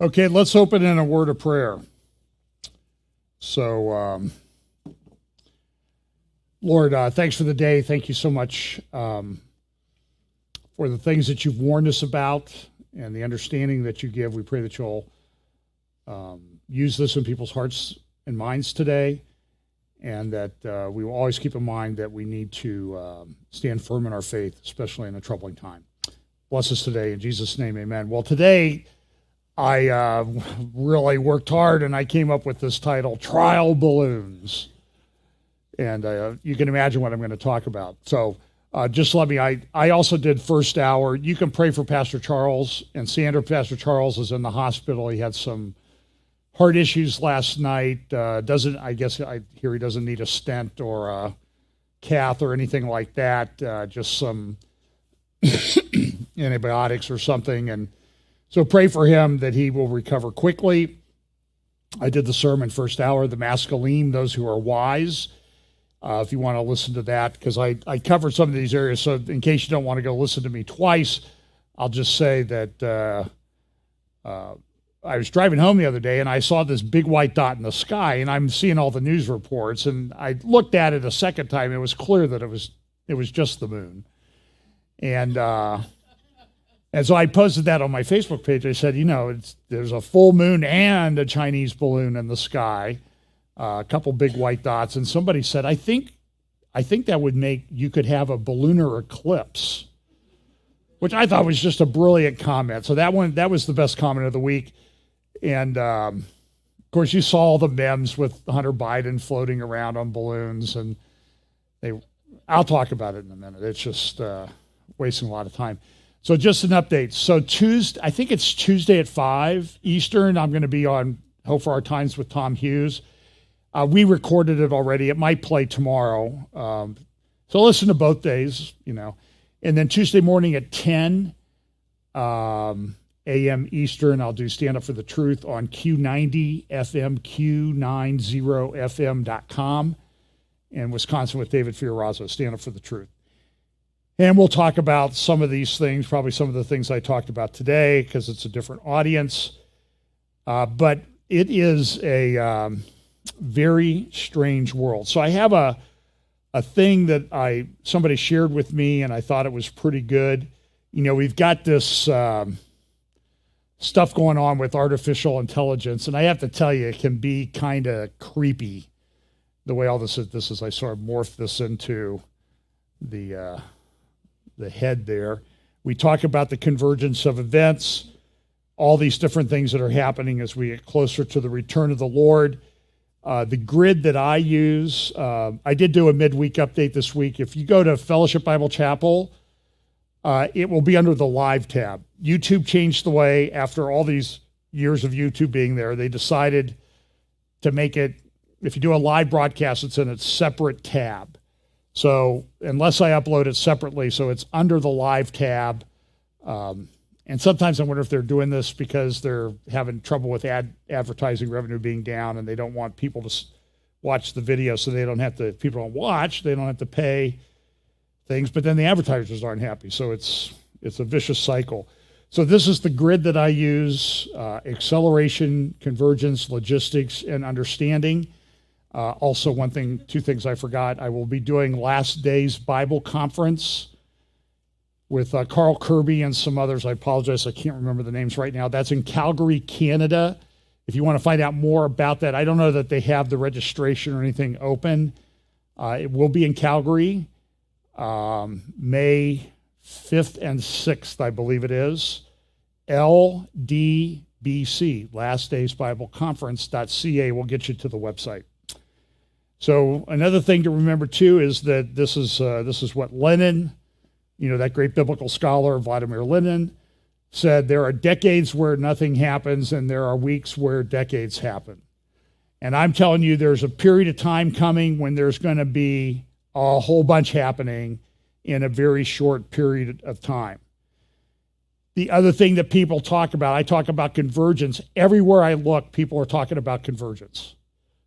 Okay, let's open in a word of prayer. So, Lord, thanks for the day. Thank you so much for the things that you've warned us about and the understanding that you give. We pray that you'll use this in people's hearts and minds today, and that we will always keep in mind that we need to stand firm in our faith, especially in a troubling time. Bless us today. In Jesus' name, amen. Well, today I really worked hard, and I came up with this title, Trial Balloons. And you can imagine what I'm going to talk about. So just let me, I also did first hour. You can pray for Pastor Charles. And Sandra, Pastor Charles is in the hospital. He had some heart issues last night. I hear he doesn't need a stent or a cath or anything like that. Just some antibiotics or something. And so pray for him that he will recover quickly. I did the sermon first hour, the masculine, those who are wise. If you want to listen to that, because I covered some of these areas. So in case you don't want to go listen to me twice, I'll just say that I was driving home the other day and I saw this big white dot in the sky, and I'm seeing all the news reports, and I looked at it a second time. It was clear that it was just the moon. And so I posted that on my Facebook page. I said, there's a full moon and a Chinese balloon in the sky, a couple big white dots. And somebody said, I think that would make, you could have a ballooner eclipse, which I thought was just a brilliant comment. So that was the best comment of the week. And of course, you saw all the memes with Hunter Biden floating around on balloons, and I'll talk about it in a minute. It's just wasting a lot of time. So just an update. So I think it's Tuesday at 5 Eastern. I'm going to be on Hope for Our Times with Tom Hughes. We recorded it already. It might play tomorrow. So listen to both days, And then Tuesday morning at 10 a.m. Eastern, I'll do Stand Up for the Truth on Q90 FM, Q90FM.com, and Wisconsin with David Fiorazo, Stand Up for the Truth. And we'll talk about some of these things, probably some of the things I talked about today, because it's a different audience. But it is a very strange world. So I have a thing that somebody shared with me, and I thought it was pretty good. We've got this stuff going on with artificial intelligence, and I have to tell you, it can be kind of creepy the way all this is. I sort of morphed this into the head there. We talk about the convergence of events, all these different things that are happening as we get closer to the return of the Lord. The grid that I use, I did do a midweek update this week. If you go to Fellowship Bible Chapel, it will be under the live tab. YouTube changed the way, after all these years of YouTube being there, they decided to make it, if you do a live broadcast, it's in a separate tab. So unless I upload it separately, so it's under the live tab. And sometimes I wonder if they're doing this because they're having trouble with advertising revenue being down, and they don't want people to watch the video, so people don't watch, they don't have to pay things, but then the advertisers aren't happy. So it's a vicious cycle. So this is the grid that I use: acceleration, convergence, logistics, and understanding. Also, two things I forgot. I will be doing Last Days Bible Conference with Carl Kirby and some others. I apologize, I can't remember the names right now. That's in Calgary, Canada. If you want to find out more about that, I don't know that they have the registration or anything open. It will be in Calgary, May 5th and 6th, I believe it is. LDBC, Last Days Bible Conference.ca will get you to the website. So another thing to remember too is that this is what Lenin, that great biblical scholar Vladimir Lenin, said: there are decades where nothing happens, and there are weeks where decades happen. And I'm telling you, there's a period of time coming when there's going to be a whole bunch happening in a very short period of time. The other thing that people talk about, I talk about convergence. Everywhere I look, people are talking about convergence.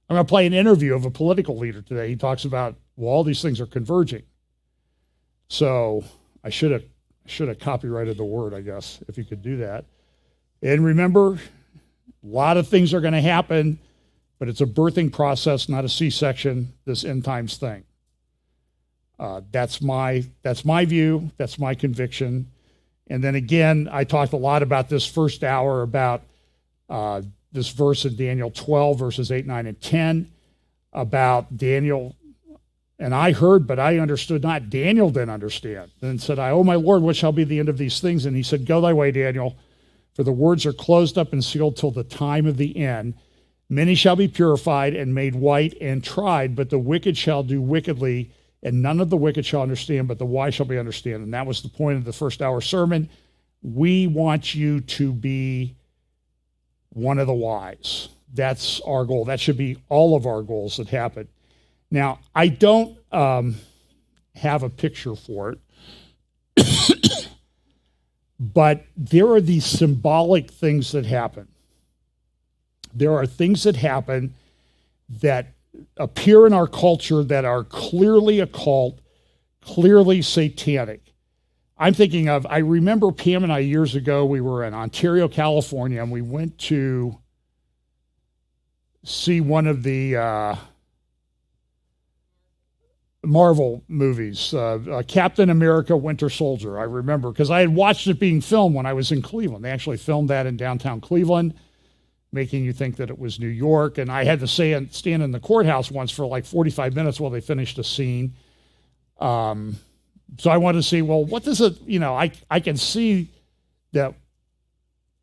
I'm going to play an interview of a political leader today. He talks about, all these things are converging. So I should have copyrighted the word, I guess, if you could do that. And remember, A lot of things are going to happen, but it's a birthing process, not a C-section, this end times thing. That's my view. That's my conviction. And then again, I talked a lot about this first hour about this verse in Daniel 12, verses 8, 9, and 10, about Daniel. And I heard, but I understood not. Daniel didn't understand. Then said I, "Oh, my Lord, what shall be the end of these things?" And he said, "Go thy way, Daniel, for the words are closed up and sealed till the time of the end. Many shall be purified and made white and tried, but the wicked shall do wickedly, and none of the wicked shall understand, but the wise shall be understand." And that was the point of the first hour sermon. We want you to be one of the wise. That's our goal. That should be all of our goals that happen. Now, I don't have a picture for it, but there are these symbolic things that happen. There are things that happen that appear in our culture that are clearly occult, clearly satanic. I'm thinking of, I remember Pam and I years ago, we were in Ontario, California, and we went to see one of the Marvel movies, Captain America Winter Soldier. I remember because I had watched it being filmed when I was in Cleveland. They actually filmed that in downtown Cleveland, making you think that it was New York. And I had to stand in the courthouse once for like 45 minutes while they finished a scene. So I wanted to see, well, what does it, I can see that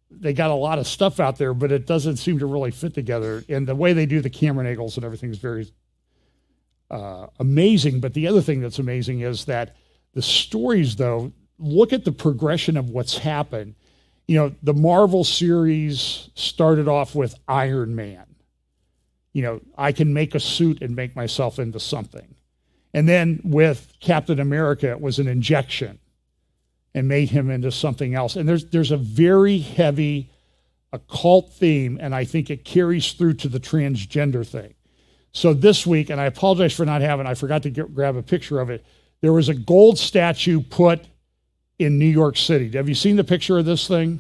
they got a lot of stuff out there, but it doesn't seem to really fit together. And the way they do the camera angles and everything is very amazing. But the other thing that's amazing is that the stories, though, look at the progression of what's happened. The Marvel series started off with Iron Man. I can make a suit and make myself into something. And then with Captain America, it was an injection and made him into something else. And there's a very heavy occult theme, and I think it carries through to the transgender thing. So this week, and I apologize for not having, I forgot to grab a picture of it, there was a gold statue put in New York City. Have you seen the picture of this thing?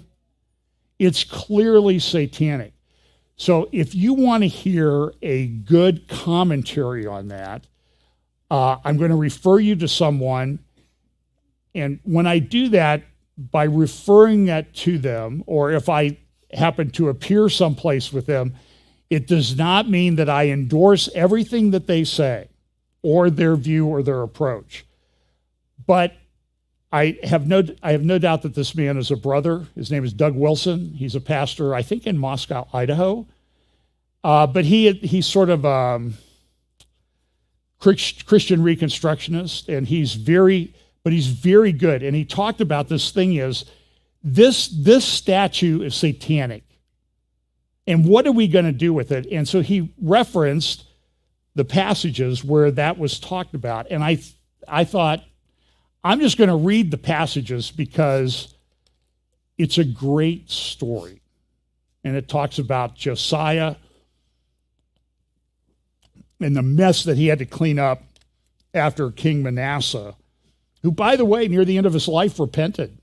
It's clearly satanic. So if you want to hear a good commentary on that, I'm going to refer you to someone. And when I do that, by referring that to them, or if I happen to appear someplace with them, it does not mean that I endorse everything that they say or their view or their approach. But I have no doubt that this man is a brother. His name is Doug Wilson. He's a pastor, I think, in Moscow, Idaho. But he's sort of Christian Reconstructionist, and he's very good. And he talked about this thing is, this statue is satanic. And what are we going to do with it? And so he referenced the passages where that was talked about. And I thought, I'm just going to read the passages because it's a great story. And it talks about Josiah and the mess that he had to clean up after King Manasseh, who, by the way, near the end of his life repented.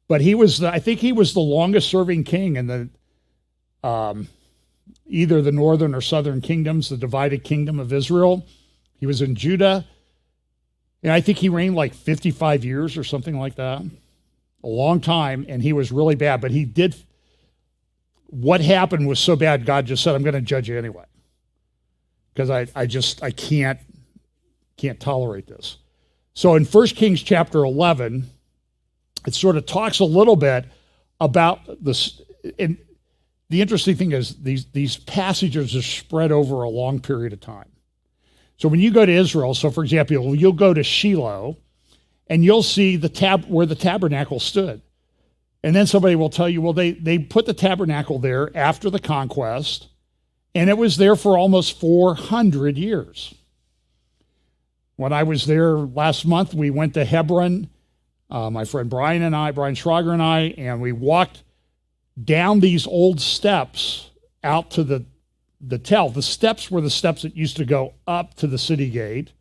But I think he was the longest serving king in the either the northern or southern kingdoms, the divided kingdom of Israel. He was in Judah, and I think he reigned like 55 years or something like that. A long time, and he was really bad. But what happened was so bad, God just said, I'm going to judge you anyway. Because I can't tolerate this. So in 1 Kings chapter 11, it sort of talks a little bit about this. And the interesting thing is these passages are spread over a long period of time. So when you go to Israel, so for example, you'll go to Shiloh, and you'll see where the tabernacle stood. And then somebody will tell you, well, they put the tabernacle there after the conquest, and it was there for almost 400 years. When I was there last month, we went to Hebron, my friend Brian Schrager and I, and we walked down these old steps out to the Tel. The steps were the steps that used to go up to the city gate.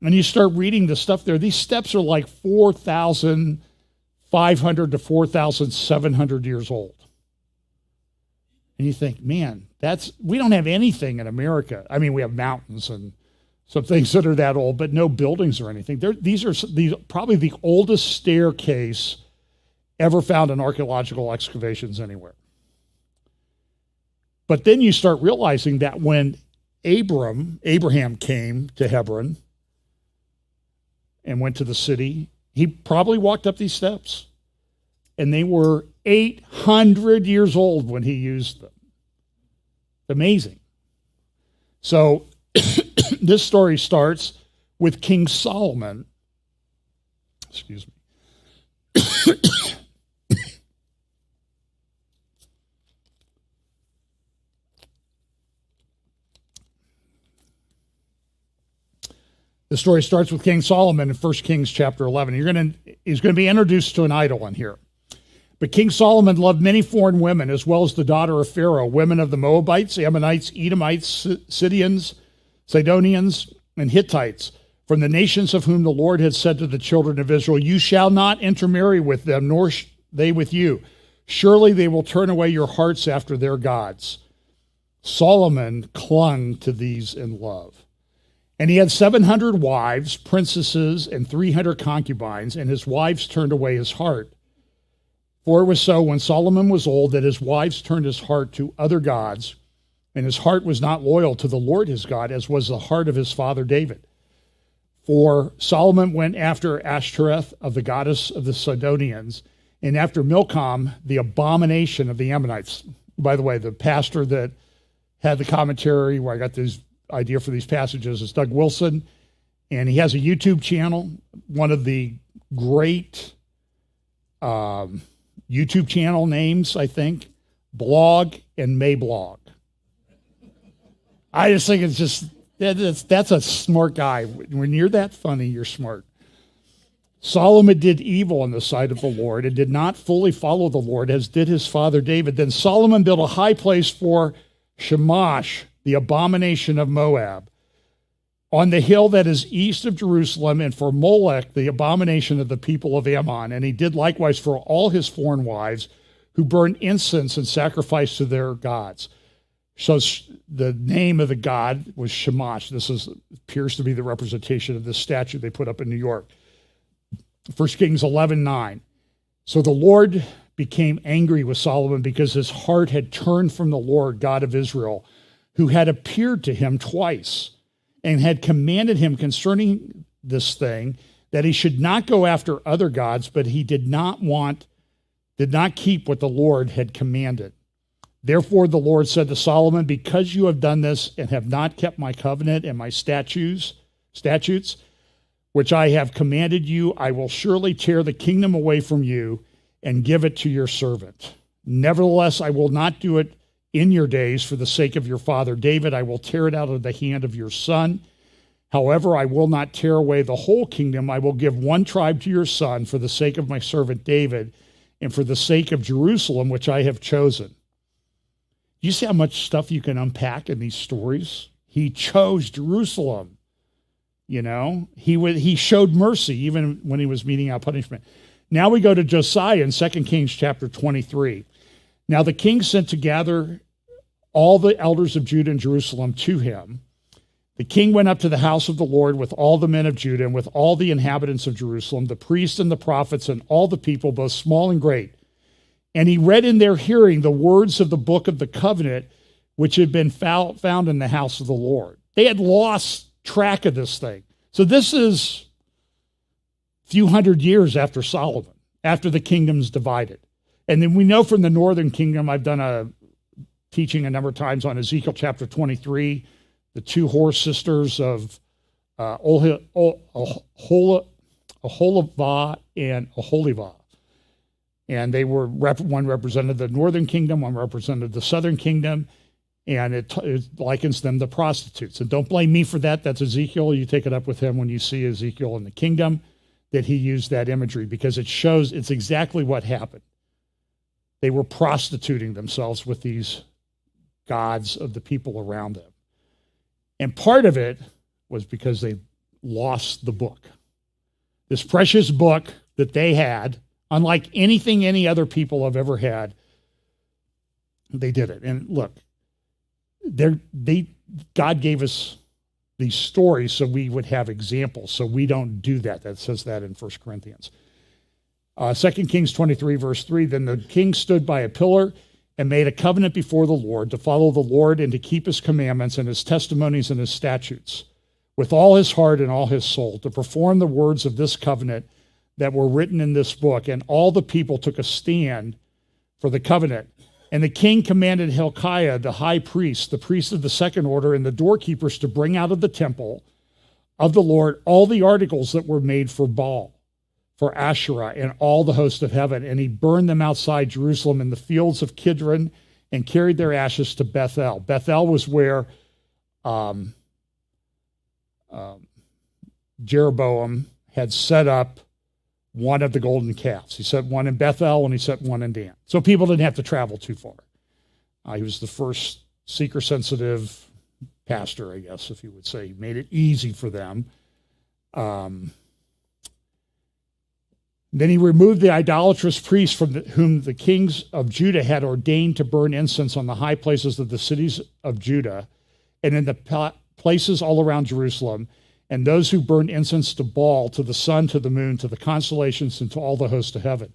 And you start reading the stuff there. These steps are like 4,500 to 4,700 years old. And you think, man, we don't have anything in America. I mean, we have mountains and some things that are that old, but no buildings or anything. These are probably the oldest staircase ever found in archaeological excavations anywhere. But then you start realizing that when Abraham came to Hebron and went to the city, he probably walked up these steps. And they were 800 years old when he used them. Amazing. So this story starts with King Solomon. Excuse me. The story starts with King Solomon in 1 Kings chapter 11. He's going to be introduced to an idol in here. But King Solomon loved many foreign women, as well as the daughter of Pharaoh, women of the Moabites, Ammonites, Edomites, Sidonians, and Hittites, from the nations of whom the Lord had said to the children of Israel, "You shall not intermarry with them, nor they with you. Surely they will turn away your hearts after their gods." Solomon clung to these in love. And he had 700 wives, princesses, and 300 concubines, and his wives turned away his heart. For it was so when Solomon was old that his wives turned his heart to other gods, and his heart was not loyal to the Lord his God, as was the heart of his father David. For Solomon went after Ashtoreth, of the goddess of the Sidonians, and after Milcom, the abomination of the Ammonites. By the way, the pastor that had the commentary where I got this idea for these passages is Doug Wilson, and he has a YouTube channel, one of the great YouTube channel names, I think, Blog and Mayblog. I just think it's just, that's a smart guy. When you're that funny, you're smart. Solomon did evil in the sight of the Lord and did not fully follow the Lord, as did his father David. Then Solomon built a high place for Shamash, the abomination of Moab, on the hill that is east of Jerusalem, and for Molech, the abomination of the people of Ammon. And he did likewise for all his foreign wives who burned incense and sacrificed to their gods. So the name of the god was Shamash. This appears to be the representation of this statue they put up in New York. 1 Kings 11:9. So the Lord became angry with Solomon because his heart had turned from the Lord God of Israel, who had appeared to him twice and had commanded him concerning this thing, that he should not go after other gods, but he did not keep what the Lord had commanded. Therefore the Lord said to Solomon, because you have done this and have not kept my covenant and my statutes, which I have commanded you, I will surely tear the kingdom away from you and give it to your servant. Nevertheless, I will not do it in your days for the sake of your father David. I will tear it out of the hand of your son. However, I will not tear away the whole kingdom. I will give one tribe to your son for the sake of my servant David and for the sake of Jerusalem, which I have chosen. You see how much stuff you can unpack in these stories? He chose Jerusalem. You know, he showed mercy even when he was meting out punishment. Now we go to Josiah in 2 Kings chapter 23. Now the king sent to gather all the elders of Judah and Jerusalem to him. The king went up to the house of the Lord with all the men of Judah and with all the inhabitants of Jerusalem, the priests and the prophets and all the people, both small and great. And he read in their hearing the words of the book of the covenant, which had been found in the house of the Lord. They had lost track of this thing. So this is a few hundred years after Solomon, after the kingdom's divided. And then we know from the northern kingdom, I've done a teaching a number of times on Ezekiel chapter 23, the two horse sisters of Oholibah and Oholibah. And they were, one represented the northern kingdom, one represented the southern kingdom, and it likens them to prostitutes. And don't blame me for that. That's Ezekiel. You take it up with him when you see Ezekiel in the kingdom, that he used that imagery, because it shows it's exactly what happened. They were prostituting themselves with these gods of the people around them. And part of it was because they lost the book. This precious book that they had, unlike anything any other people have ever had, They did it. And look, God gave us these stories so we would have examples. So we don't do that. That says that in 1 Corinthians. 2 Kings 23, verse 3, then the king stood by a pillar and made a covenant before the Lord to follow the Lord and to keep his commandments and his testimonies and his statutes with all his heart and all his soul, to perform the words of this covenant that were written in this book. And all the people took a stand for the covenant. And the king commanded Hilkiah, the high priest, the priest of the second order, and the doorkeepers to bring out of the temple of the Lord all the articles that were made for Baal, for Asherah, and all the host of heaven. And he burned them outside Jerusalem in the fields of Kidron and carried their ashes to Bethel. Bethel was where Jeroboam had set up one of the golden calves. He set one in Bethel and he set one in Dan. So people didn't have to travel too far. He was the first seeker-sensitive pastor, I guess, if you would say. He made it easy for them. Then he removed the idolatrous priests from whom the kings of Judah had ordained to burn incense on the high places of the cities of Judah and in the places all around Jerusalem, and those who burned incense to Baal, to the sun, to the moon, to the constellations, and to all the hosts of heaven.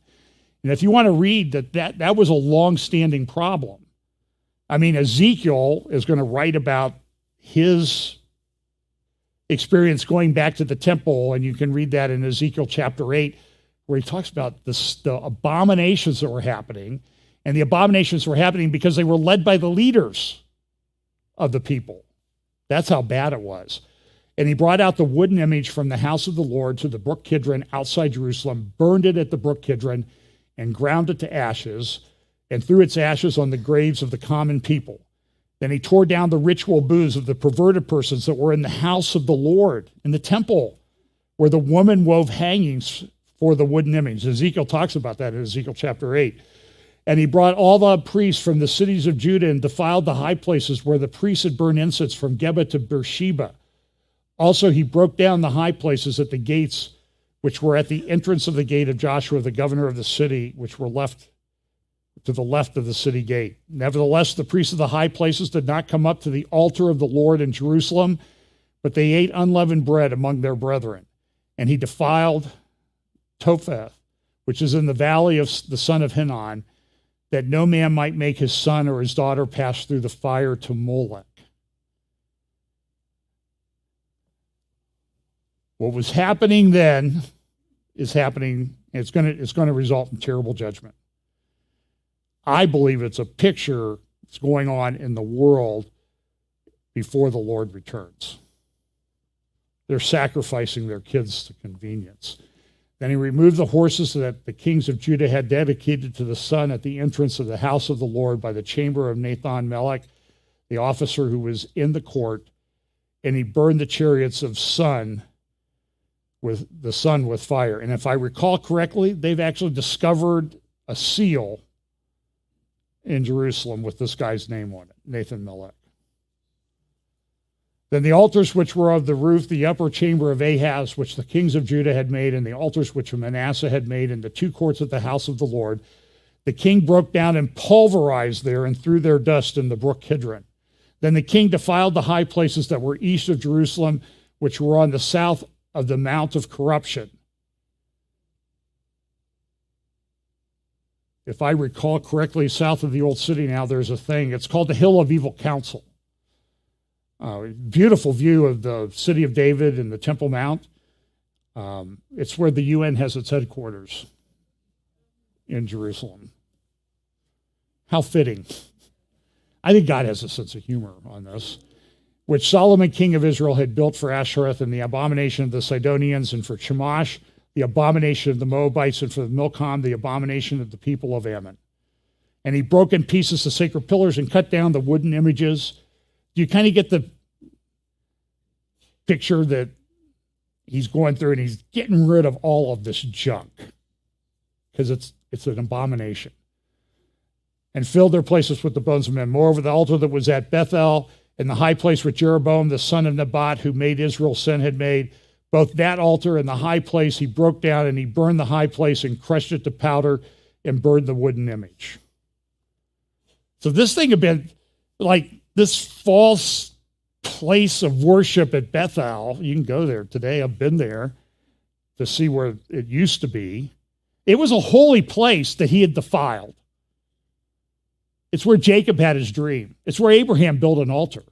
And if you want to read that was a long-standing problem. I mean, Ezekiel is going to write about his experience going back to the temple, and you can read that in Ezekiel chapter 8, where he talks about the abominations that were happening, and the abominations were happening because they were led by the leaders of the people. That's how bad it was. And he brought out the wooden image from the house of the Lord to the brook Kidron outside Jerusalem, burned it at the brook Kidron, and ground it to ashes, and threw its ashes on the graves of the common people. Then he tore down the ritual booths of the perverted persons that were in the house of the Lord, in the temple, where the woman wove hangings for the wooden image. Ezekiel talks about that in Ezekiel chapter 8. And he brought all the priests from the cities of Judah and defiled the high places where the priests had burned incense from Geba to Beersheba. Also, he broke down the high places at the gates, which were at the entrance of the gate of Joshua, the governor of the city, which were left to the left of the city gate. Nevertheless, the priests of the high places did not come up to the altar of the Lord in Jerusalem, but they ate unleavened bread among their brethren. And he defiled Topheth, which is in the valley of the son of Hinnon, that no man might make his son or his daughter pass through the fire to Molech. What was happening then is happening. It's going to result in terrible judgment. I believe it's a picture that's going on in the world before the Lord returns. They're sacrificing their kids to convenience. Then he removed the horses that the kings of Judah had dedicated to the sun at the entrance of the house of the Lord by the chamber of Nathan-Melech, the officer who was in the court, and he burned the chariots of the sun with fire. And if I recall correctly, they've actually discovered a seal in Jerusalem with this guy's name on it, Nathan-Melech. Then the altars which were of the roof, the upper chamber of Ahaz, which the kings of Judah had made, and the altars which Manasseh had made in the two courts of the house of the Lord, the king broke down and pulverized there and threw their dust in the brook Kidron. Then the king defiled the high places that were east of Jerusalem, which were on the south of the Mount of Corruption. If I recall correctly, south of the old city now, there's a thing. It's called the Hill of Evil Counsel. Beautiful view of the city of David and the Temple Mount. It's where the UN has its headquarters in Jerusalem. How fitting. I think God has a sense of humor on this. Which Solomon, king of Israel, had built for Ashereth, and the abomination of the Sidonians, and for Chemosh, the abomination of the Moabites, and for Milcom, the abomination of the people of Ammon. And he broke in pieces the sacred pillars and cut down the wooden images. Do you kind of get the picture that he's going through and he's getting rid of all of this junk? Because it's an abomination. And filled their places with the bones of men. Moreover, the altar that was at Bethel, and the high place which Jeroboam, the son of Nebat, who made Israel sin, had made, both that altar and the high place he broke down, and he burned the high place and crushed it to powder and burned the wooden image. So this thing had been like this false place of worship at Bethel. You can go there today. I've been there to see where it used to be. It was a holy place that he had defiled. It's where Jacob had his dream. It's where Abraham built an altar.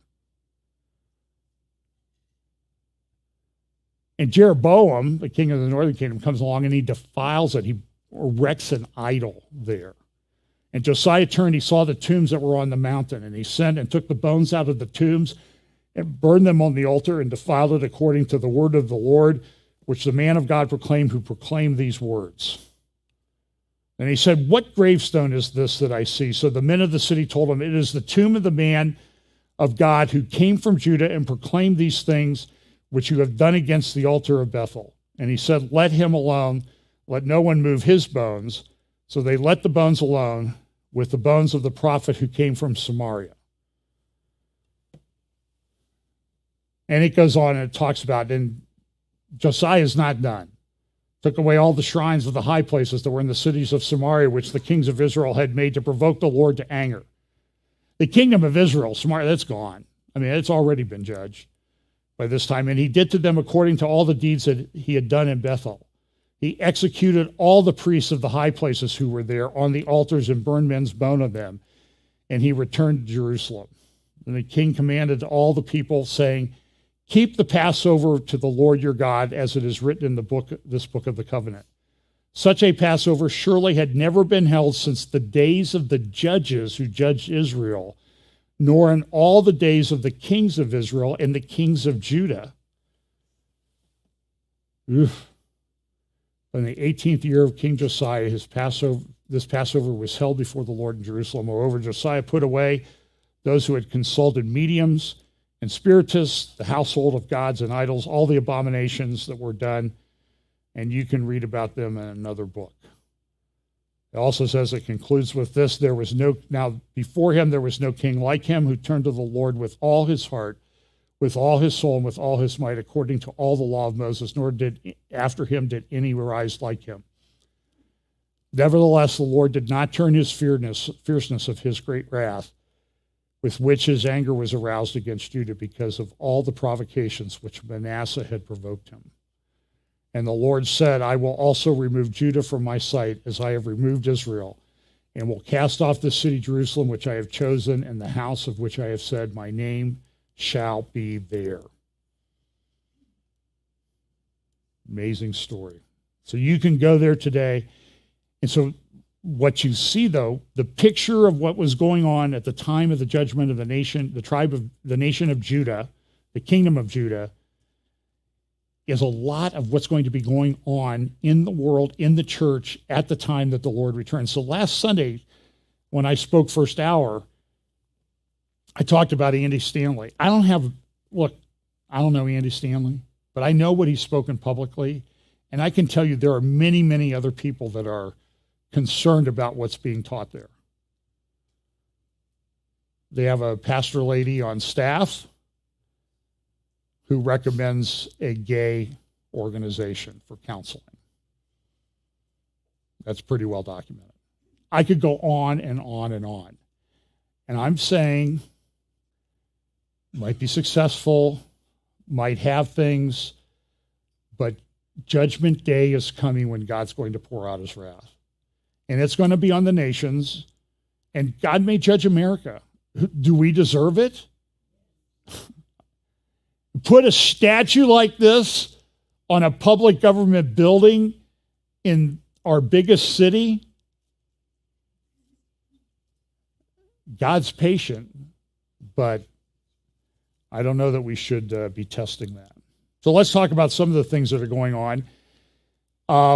And Jeroboam, the king of the northern kingdom, comes along and he defiles it. He erects an idol there. And Josiah turned, he saw the tombs that were on the mountain, and he sent and took the bones out of the tombs and burned them on the altar and defiled it according to the word of the Lord, which the man of God proclaimed, who proclaimed these words. And he said, "What gravestone is this that I see?" So the men of the city told him, "It is the tomb of the man of God who came from Judah and proclaimed these things which you have done against the altar of Bethel." And he said, "Let him alone, let no one move his bones." So they let the bones alone with the bones of the prophet who came from Samaria. And it goes on and it talks about, and Josiah is not done. Took away all the shrines of the high places that were in the cities of Samaria, which the kings of Israel had made to provoke the Lord to anger. The kingdom of Israel, Samaria, that's gone. I mean, it's already been judged by this time. And he did to them according to all the deeds that he had done in Bethel. He executed all the priests of the high places who were there on the altars and burned men's bone on them. And he returned to Jerusalem. And the king commanded all the people, saying, "Keep the Passover to the Lord your God, as it is written in this book of the covenant." Such a Passover surely had never been held since the days of the judges who judged Israel, nor in all the days of the kings of Israel and the kings of Judah. Oof. In the 18th year of King Josiah, this Passover was held before the Lord in Jerusalem. Moreover, Josiah put away those who had consulted mediums and spiritists, the household of gods and idols, all the abominations that were done, and you can read about them in another book. It also says, it concludes with this, now before him there was no king like him, who turned to the Lord with all his heart, with all his soul, and with all his might, according to all the law of Moses, nor did after him did any arise like him. Nevertheless, the Lord did not turn his fierceness of his great wrath, with which his anger was aroused against Judah, because of all the provocations which Manasseh had provoked him. And the Lord said, "I will also remove Judah from my sight, as I have removed Israel, and will cast off the city Jerusalem, which I have chosen, and the house of which I have said, my name shall be there." Amazing story. So you can go there today. And so what you see, though, the picture of what was going on at the time of the judgment of the nation, the nation of Judah, the kingdom of Judah, is a lot of what's going to be going on in the world, in the church, at the time that the Lord returns. So last Sunday, when I spoke first hour, I talked about Andy Stanley. I don't know Andy Stanley, but I know what he's spoken publicly, and I can tell you there are many, many other people that are concerned about what's being taught there. They have a pastor lady on staff who recommends a gay organization for counseling. That's pretty well documented. I could go on and on and on. And I'm saying, might be successful, might have things, but judgment day is coming when God's going to pour out his wrath. And it's going to be on the nations, and God may judge America. Do we deserve it? Put a statue like this on a public government building in our biggest city? God's patient, but I don't know that we should be testing that. So let's talk about some of the things that are going on.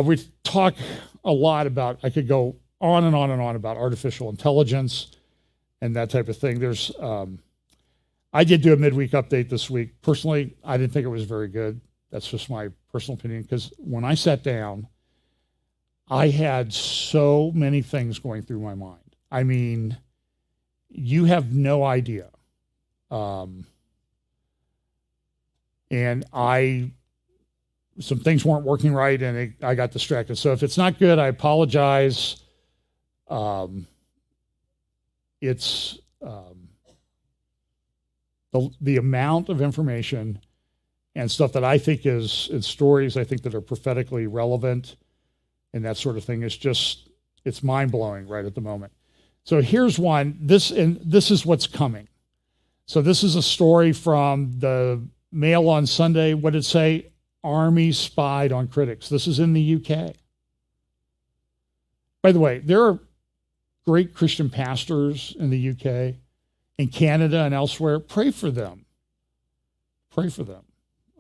We talk a lot about, I could go on and on and on about artificial intelligence and that type of thing. I did do a midweek update this week. Personally, I didn't think it was very good. That's just my personal opinion, because when I sat down, I had so many things going through my mind. I mean, you have no idea. And some things weren't working right, and I got distracted. So if it's not good, I apologize. it's the amount of information and stuff that I think is in stories I think that are prophetically relevant and that sort of thing is just, it's mind-blowing right at the moment. So here's one. This is what's coming. So this is a story from the Mail on Sunday. What did it say? Army spied on critics. This is in the UK. By the way, there are great Christian pastors in the UK, in Canada and elsewhere. Pray for them. Pray for them.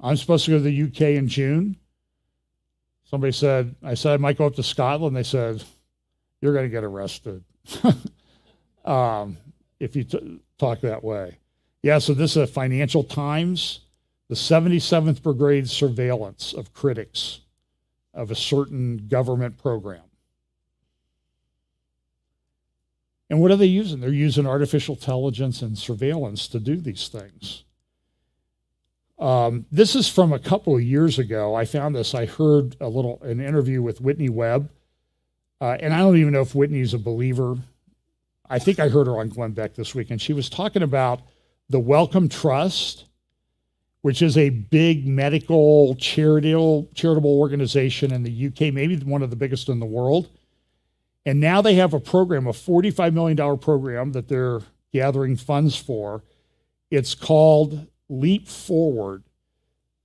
I'm supposed to go to the UK in June. Somebody said, I said I might go up to Scotland. They said, you're going to get arrested if you talk that way. Yeah, so this is a Financial Times, the 77th Brigade surveillance of critics of a certain government program. And what are they using? They're using artificial intelligence and surveillance to do these things. This is from a couple of years ago. I found this. I heard an interview with Whitney Webb, and I don't even know if Whitney's a believer. I think I heard her on Glenn Beck this week, and she was talking about the Wellcome Trust, which is a big medical charitable organization in the UK, maybe one of the biggest in the world. And now they have a program, a $45 million program that they're gathering funds for. It's called Leap Forward.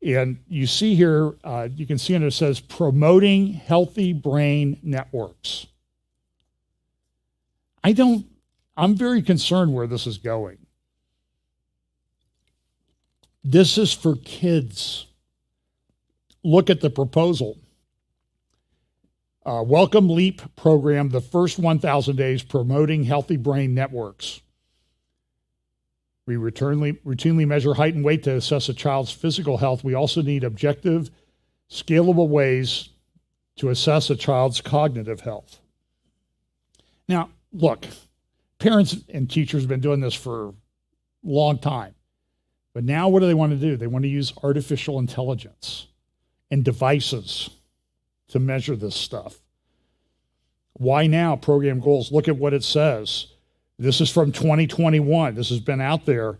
And you see here, you can see under it says promoting healthy brain networks. I'm very concerned where this is going. This is for kids. Look at the proposal. Welcome Leap program, the first 1,000 days promoting healthy brain networks. We routinely measure height and weight to assess a child's physical health. We also need objective, scalable ways to assess a child's cognitive health. Now, look, parents and teachers have been doing this for a long time. But now what do they want to do? They want to use artificial intelligence and devices to measure this stuff. Why now? Program goals. Look at what it says. This is from 2021. This has been out there.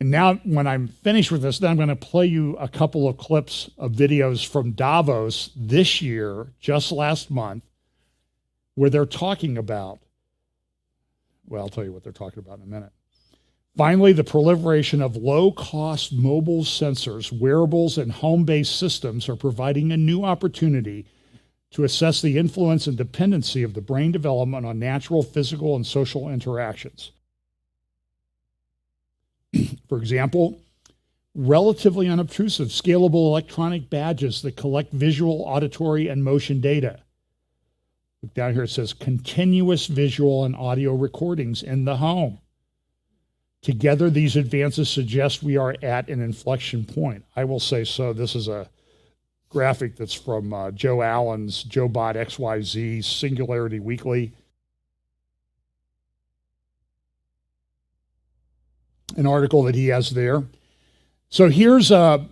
And now when I'm finished with this, then I'm going to play you a couple of clips of videos from Davos this year, just last month, where they're talking about, well, I'll tell you what they're talking about in a minute. Finally, the proliferation of low-cost mobile sensors, wearables, and home-based systems are providing a new opportunity to assess the influence and dependency of the brain development on natural, physical, and social interactions. For example, relatively unobtrusive, scalable electronic badges that collect visual, auditory, and motion data. Look down here, it says continuous visual and audio recordings in the home. Together, these advances suggest we are at an inflection point. I will say so. This is a graphic that's from Joe Allen's JoBot XYZ Singularity Weekly. An article that he has there. So here's a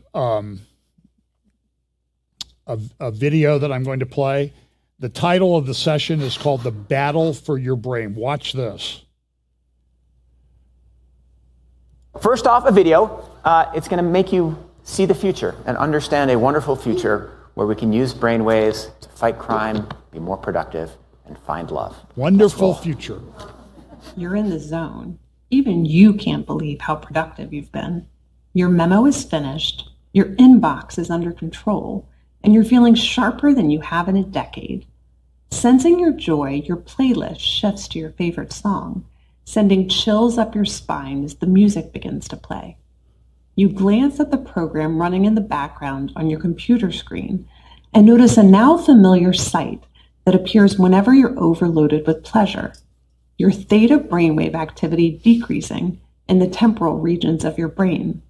video that I'm going to play. The title of the session is called The Battle for Your Brain. Watch this. First off, a video. It's going to make you see the future and understand a wonderful future where we can use brainwaves to fight crime, be more productive, and find love. Wonderful future. You're in the zone. Even you can't believe how productive you've been. Your memo is finished, your inbox is under control, and you're feeling sharper than you have in a decade. Sensing your joy, your playlist shifts to your favorite song, sending chills up your spine as the music begins to play. You glance at the program running in the background on your computer screen and notice a now familiar sight that appears whenever you're overloaded with pleasure. Your theta brainwave activity decreasing in the temporal regions of your brain.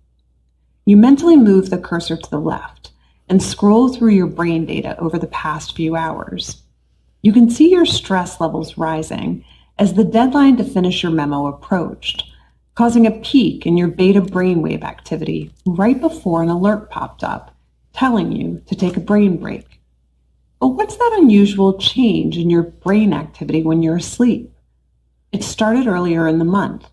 You mentally move the cursor to the left and scroll through your brain data over the past few hours. You can see your stress levels rising as the deadline to finish your memo approached, causing a peak in your beta brainwave activity right before an alert popped up, telling you to take a brain break. But what's that unusual change in your brain activity when you're asleep? It started earlier in the month.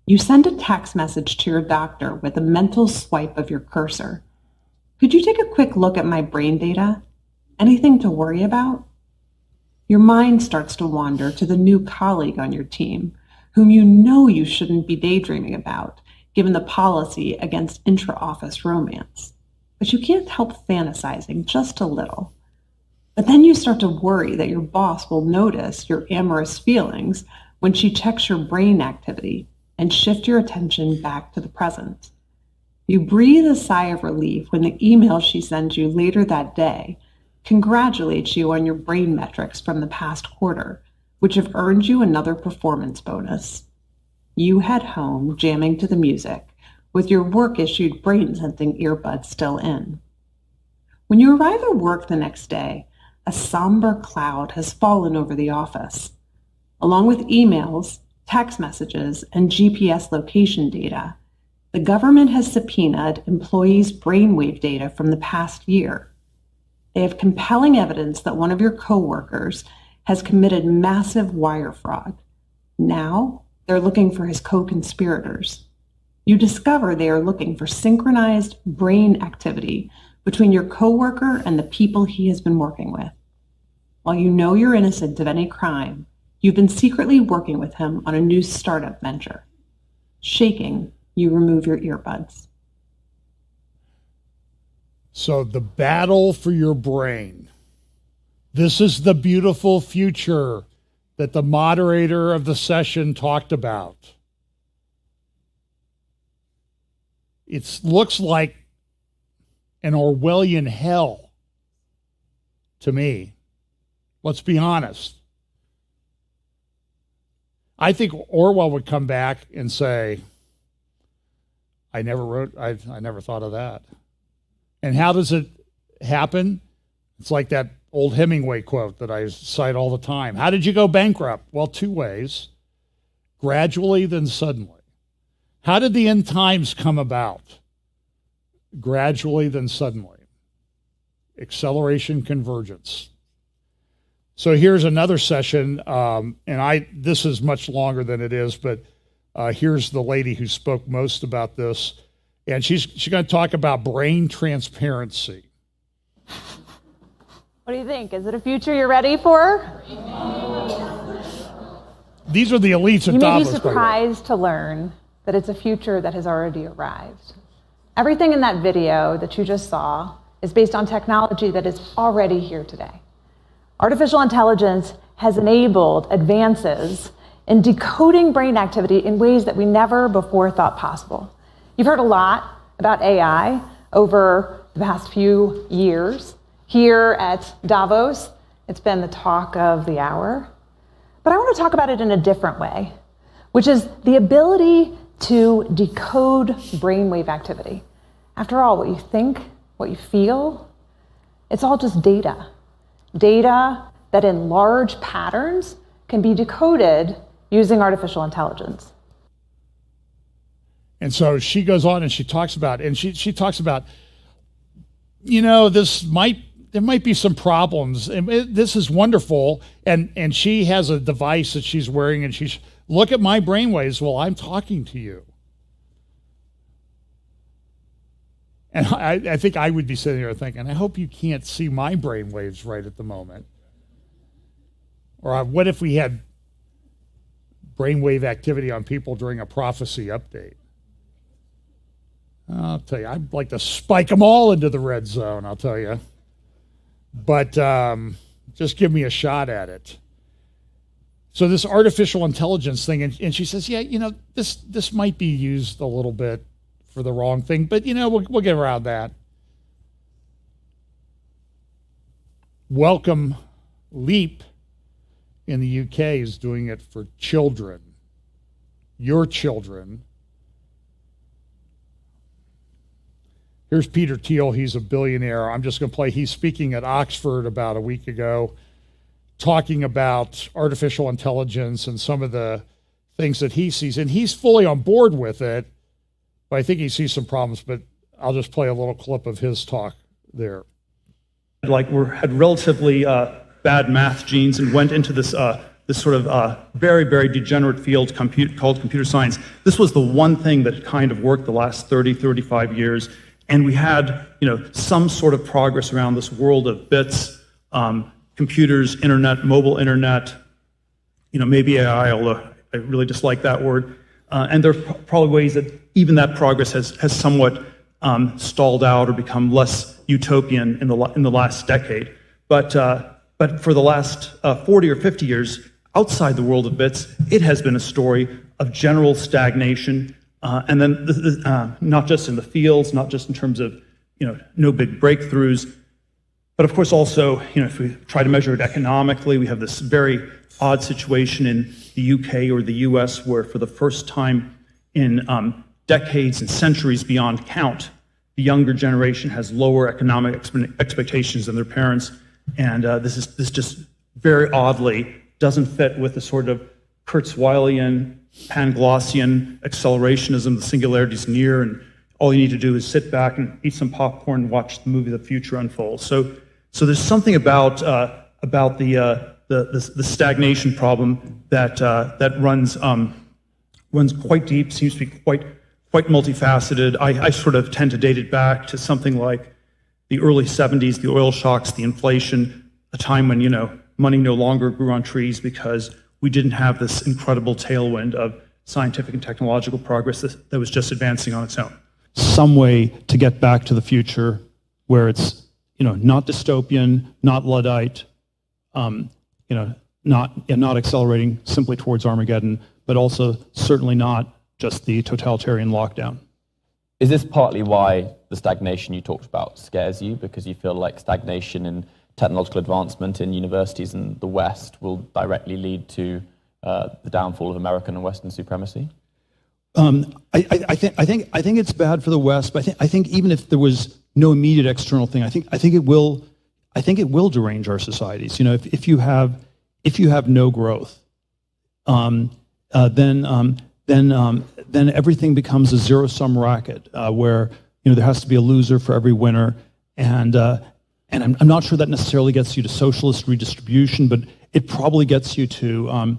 You send a text message to your doctor with a mental swipe of your cursor. Could you take a quick look at my brain data? Anything to worry about? Your mind starts to wander to the new colleague on your team, whom you know you shouldn't be daydreaming about, given the policy against intra-office romance. But you can't help fantasizing just a little. But then you start to worry that your boss will notice your amorous feelings when she checks your brain activity and shift your attention back to the present. You breathe a sigh of relief when the email she sends you later that day congratulates you on your brain metrics from the past quarter, which have earned you another performance bonus. You head home jamming to the music, with your work-issued brain-sensing earbuds still in. When you arrive at work the next day, a somber cloud has fallen over the office. Along with emails, text messages, and GPS location data, the government has subpoenaed employees' brainwave data from the past year. They have compelling evidence that one of your coworkers has committed massive wire fraud. Now, they're looking for his co-conspirators. You discover they are looking for synchronized brain activity between your coworker and the people he has been working with. While you know you're innocent of any crime, you've been secretly working with him on a new startup venture. Shaking, you remove your earbuds. So the battle for your brain. This is the beautiful future that the moderator of the session talked about. It looks like an Orwellian hell to me. Let's be honest. I think Orwell would come back and say, I never thought of that. And how does it happen? It's like that old Hemingway quote that I cite all the time. How did you go bankrupt? Well, two ways. Gradually, then suddenly. How did the end times come about? Gradually, then suddenly. Acceleration, convergence. So here's another session, and this is much longer than it is, but here's the lady who spoke most about this, and she's going to talk about brain transparency. What do you think? Is it a future you're ready for? These are the elites at Davos. You may be surprised to learn that it's a future that has already arrived. Everything in that video that you just saw is based on technology that is already here today. Artificial intelligence has enabled advances in decoding brain activity in ways that we never before thought possible. You've heard a lot about AI over the past few years. Here at Davos, it's been the talk of the hour. But I want to talk about it in a different way, which is the ability to decode brainwave activity. After all, what you think, what you feel, it's all just data. Data that in large patterns can be decoded using artificial intelligence. And so she goes on and she talks about, you know, there might be some problems. And this is wonderful. And she has a device that she's wearing and she's, look at my brainwaves while I'm talking to you. And I think I would be sitting there thinking, I hope you can't see my brainwaves right at the moment. Or what if we had brainwave activity on people during a prophecy update? I'll tell you, I'd like to spike them all into the red zone, I'll tell you. But just give me a shot at it. So this artificial intelligence thing, and she says, yeah, you know, this might be used a little bit for the wrong thing, but you know, we'll get around that. Welcome Leap in the UK is doing it for children, your children. Here's Peter Thiel. He's a billionaire. I'm just going to play. He's speaking at Oxford about a week ago, talking about artificial intelligence and some of the things that he sees. And he's fully on board with it, but I think he sees some problems. But I'll just play a little clip of his talk there. Had relatively bad math genes and went into this this sort of very, very degenerate field called computer science. This was the one thing that kind of worked the last 30, 35 years. And we had, some sort of progress around this world of bits, computers, internet, mobile internet, maybe AI, although I really dislike that word. And there are probably ways that even that progress has somewhat stalled out or become less utopian in the last decade. But for the last 40 or 50 years, outside the world of bits, it has been a story of general stagnation, and then not just in the fields, not just in terms of no big breakthroughs, but of course also if we try to measure it economically, we have this very odd situation in the UK or the US where for the first time in decades and centuries beyond count, the younger generation has lower economic expectations than their parents, and this just very oddly doesn't fit with the sort of Kurzweilian, Panglossian accelerationism, the singularity's near, and all you need to do is sit back and eat some popcorn and watch the movie The Future unfold. So there's something about the stagnation problem that runs quite deep, seems to be quite multifaceted. I sort of tend to date it back to something like the early 70s, the oil shocks, the inflation, a time when money no longer grew on trees because we didn't have this incredible tailwind of scientific and technological progress that was just advancing on its own. Some way to get back to the future where it's not dystopian, not Luddite, not accelerating simply towards Armageddon, but also certainly not just the totalitarian lockdown. Is this partly why the stagnation you talked about scares you, because you feel like stagnation in technological advancement in universities in the West will directly lead to the downfall of American and Western supremacy? I think it's bad for the West, but I think even if there was no immediate external thing, I think it will derange our societies. If you have no growth, then everything becomes a zero-sum racket where there has to be a loser for every winner, and I'm not sure that necessarily gets you to socialist redistribution, but it probably gets you to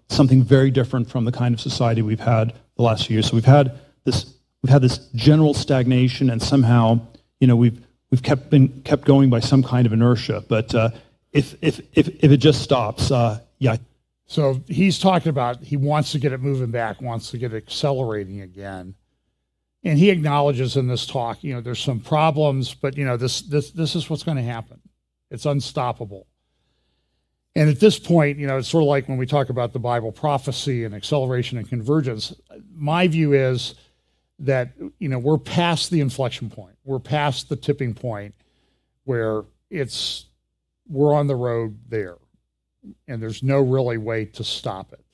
something very different from the kind of society we've had the last few years. So we've had this general stagnation, and somehow we've kept going by some kind of inertia. But if it just stops, yeah. So he's talking about he wants to get it moving back, wants to get it accelerating again. And he acknowledges in this talk, there's some problems, but this is what's going to happen. It's unstoppable. And at this point, it's sort of like when we talk about the Bible prophecy and acceleration and convergence. My view is that we're past the inflection point. We're past the tipping point where we're on the road there, and there's no really way to stop it.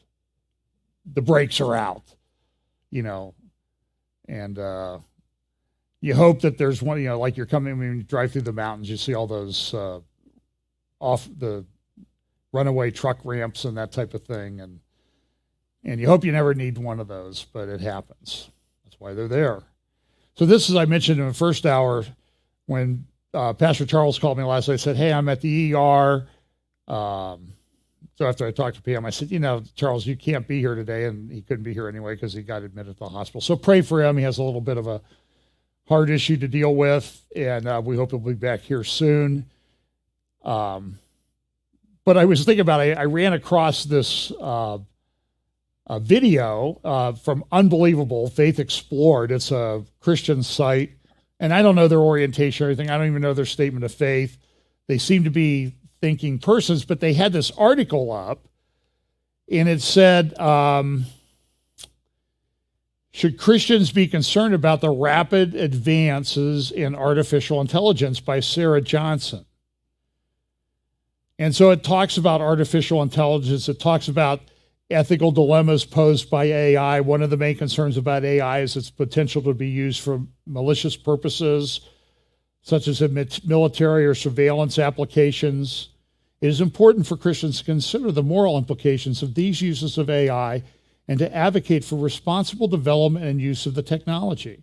The brakes are out, and you hope that there's one, like you're coming, when you drive through the mountains, you see all those off the runaway truck ramps and that type of thing, and you hope you never need one of those, but it happens. That's why they're there. So this, as I mentioned in the first hour, when Pastor Charles called me last night, I said, hey, I'm at the ER. So after I talked to PM, I said, Charles, you can't be here today, and he couldn't be here anyway because he got admitted to the hospital. So pray for him. He has a little bit of a hard issue to deal with, and we hope he'll be back here soon. But I was thinking about it. I ran across this video from Unbelievable, Faith Explored. It's a Christian site, and I don't know their orientation or anything. I don't even know their statement of faith. They seem to be thinking persons, but they had this article up, and it said, should Christians be concerned about the rapid advances in artificial intelligence by Sarah Johnson? And so it talks about artificial intelligence. It talks about ethical dilemmas posed by AI. One of the main concerns about AI is its potential to be used for malicious purposes, such as in military or surveillance applications. It is important for Christians to consider the moral implications of these uses of AI and to advocate for responsible development and use of the technology.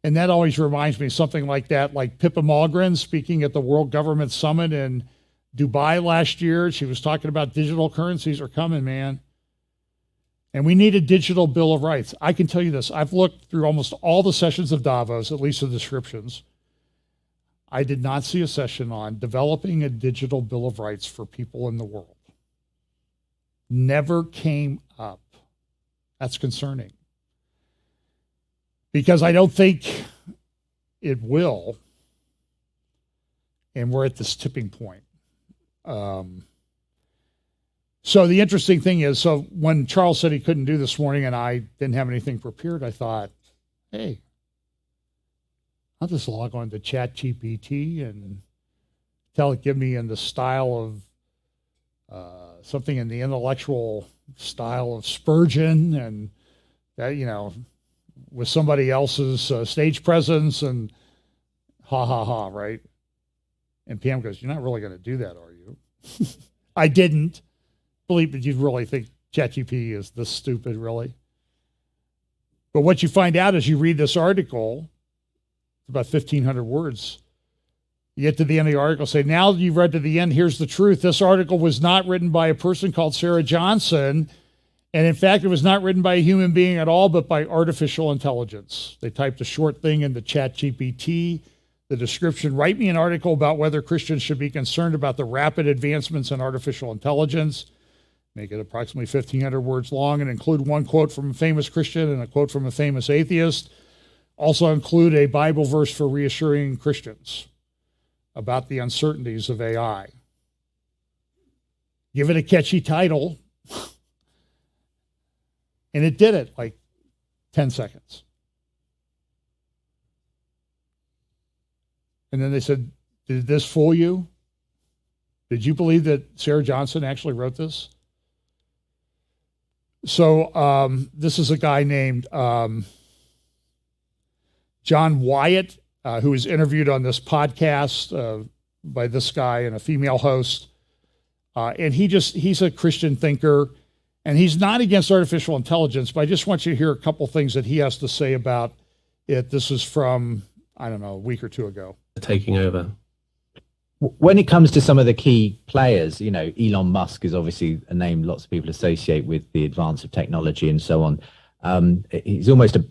And that always reminds me of something like that, like Pippa Malmgren speaking at the World Government Summit in Dubai last year. She was talking about digital currencies are coming, man. And we need a digital Bill of Rights. I can tell you this. I've looked through almost all the sessions of Davos, at least the descriptions. I did not see a session on developing a digital Bill of Rights for people in the world. Never came up. That's concerning. Because I don't think it will. And we're at this tipping point. So the interesting thing is, so when Charles said he couldn't do this morning and I didn't have anything prepared, I thought, hey, I'll just log on to ChatGPT and tell it, give me in the style of something in the intellectual style of Spurgeon, and that, you know, with somebody else's stage presence, and ha ha ha, right? And Pam goes, "You're not really going to do that, are you?" I didn't believe that you'd really think ChatGPT is this stupid, really. But what you find out as you read this article, about 1,500 words. You get to the end of the article, say, now that you've read to the end, here's the truth. This article was not written by a person called Sarah Johnson. And in fact, it was not written by a human being at all, but by artificial intelligence. They typed a short thing into ChatGPT. The description, write me an article about whether Christians should be concerned about the rapid advancements in artificial intelligence. Make it approximately 1,500 words long and include one quote from a famous Christian and a quote from a famous atheist. Also include a Bible verse for reassuring Christians about the uncertainties of AI. Give it a catchy title. And it did it like 10 seconds. And then they said, did this fool you? Did you believe that Sarah Johnson actually wrote this? So this is a guy named John Wyatt, who was interviewed on this podcast by this guy and a female host. And he's a Christian thinker, and he's not against artificial intelligence, but I just want you to hear a couple things that he has to say about it. This is from, I don't know, a week or two ago. Taking over. When it comes to some of the key players, you know, Elon Musk is obviously a name lots of people associate with the advance of technology and so on. He's almost a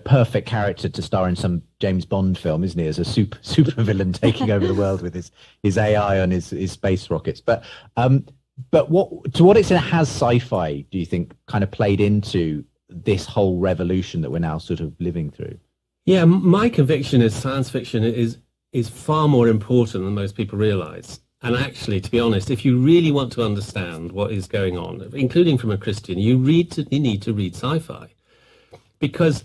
perfect character to star in some James Bond film, isn't he? As a super villain taking over the world with his AI and his space rockets. But to what extent has sci-fi, do you think, kind of played into this whole revolution that we're now sort of living through? Yeah, my conviction is science fiction is far more important than most people realize. And actually, to be honest, if you really want to understand what is going on, including from a Christian, you need to read sci-fi. Because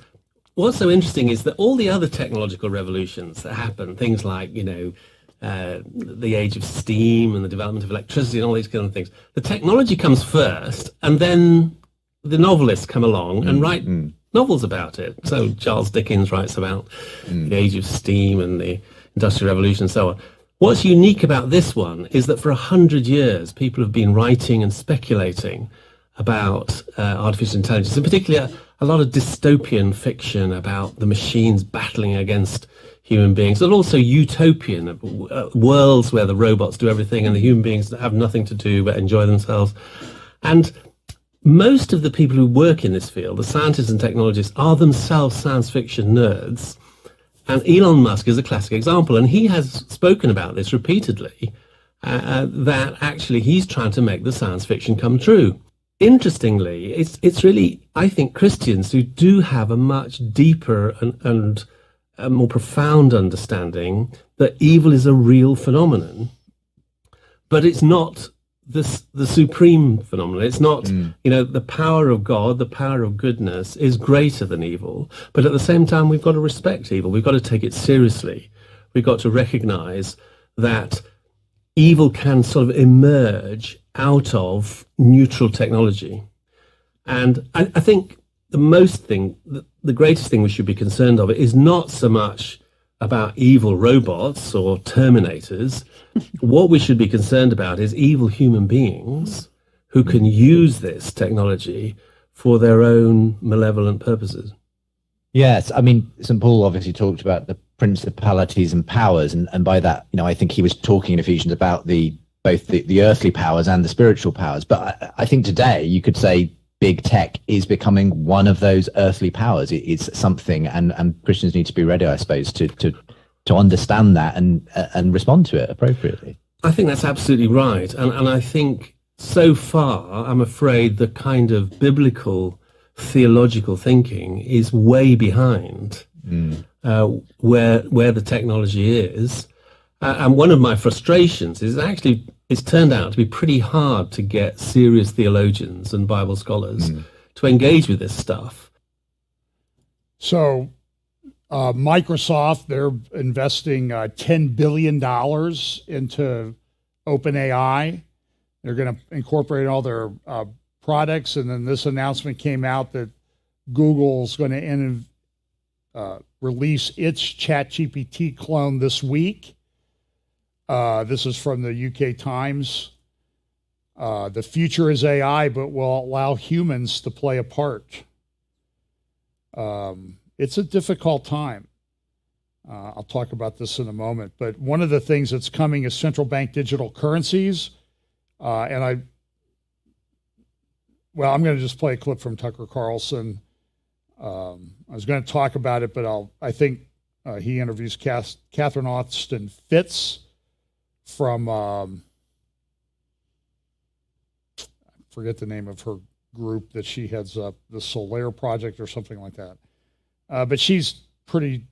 what's so interesting is that all the other technological revolutions that happen, things like, the age of steam and the development of electricity and all these kind of things, the technology comes first, and then the novelists come along and write novels about it. So Charles Dickens writes about the age of steam and the Industrial Revolution and so on. What's unique about this one is that for 100 years, people have been writing and speculating about artificial intelligence, in particular a lot of dystopian fiction about the machines battling against human beings, and also utopian worlds where the robots do everything and the human beings have nothing to do but enjoy themselves. And most of the people who work in this field, the scientists and technologists, are themselves science fiction nerds. And Elon Musk is a classic example, and he has spoken about this repeatedly, that actually he's trying to make the science fiction come true. Interestingly, it's really, I think, Christians who do have a much deeper and a more profound understanding that evil is a real phenomenon, but it's not the supreme phenomenon. It's not, the power of God, the power of goodness is greater than evil. But at the same time, we've got to respect evil. We've got to take it seriously. We've got to recognize that evil can sort of emerge out of neutral technology. And I think the greatest thing we should be concerned of is not so much about evil robots or Terminators. What we should be concerned about is evil human beings who can use this technology for their own malevolent purposes. Yes, I mean, St. Paul obviously talked about the principalities and powers, and by that, I think he was talking in Ephesians about the both the earthly powers and the spiritual powers. But I think today you could say big tech is becoming one of those earthly powers. It's something, and Christians need to be ready, I suppose, to understand that and respond to it appropriately. I think that's absolutely right. And I think so far, I'm afraid the kind of biblical theological thinking is way behind where the technology is. And one of my frustrations is actually it's turned out to be pretty hard to get serious theologians and Bible scholars to engage with this stuff. So Microsoft, they're investing $10 billion into OpenAI. They're going to incorporate all their products. And then this announcement came out that Google's going to release its ChatGPT clone this week. This is from the UK Times. The future is AI, but will allow humans to play a part. It's a difficult time. I'll talk about this in a moment. But one of the things that's coming is central bank digital currencies. I'm going to just play a clip from Tucker Carlson. I was going to talk about it, but I think he interviews Catherine Austin Fitts from, I forget the name of her group that she heads up, the Solaire Project or something like that. But she's pretty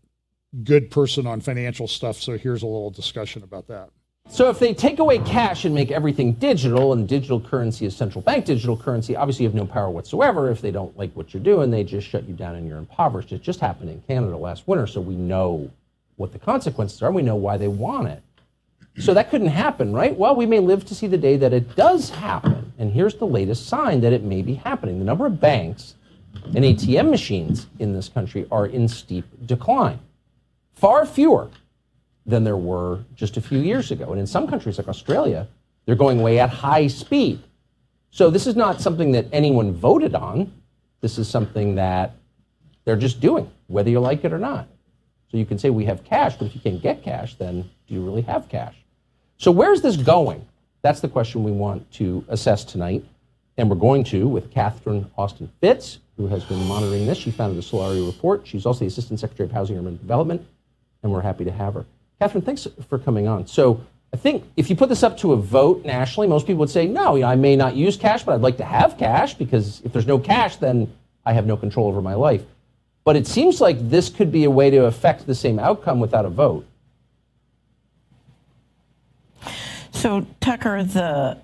good person on financial stuff, so here's a little discussion about that. So if they take away cash and make everything digital, and digital currency is central bank digital currency, obviously you have no power whatsoever. If they don't like what you're doing, they just shut you down and you're impoverished. It just happened in Canada last winter, so we know what the consequences are. We know why they want it. So that couldn't happen, right? Well, we may live to see the day that it does happen. And here's the latest sign that it may be happening. The number of banks and ATM machines in this country are in steep decline. Far fewer than there were just a few years ago. And in some countries like Australia, they're going away at high speed. So this is not something that anyone voted on. This is something that they're just doing, whether you like it or not. So you can say we have cash, but if you can't get cash, then do you really have cash? So where's this going? That's the question we want to assess tonight. And we're going to with Catherine Austin Fitts, who has been monitoring this. She founded the Solaire Report. She's also the Assistant Secretary of Housing and Urban Development, and we're happy to have her. Catherine, thanks for coming on. So I think if you put this up to a vote nationally, most people would say, no, I may not use cash, but I'd like to have cash, because if there's no cash, then I have no control over my life. But it seems like this could be a way to affect the same outcome without a vote. So, Tucker, the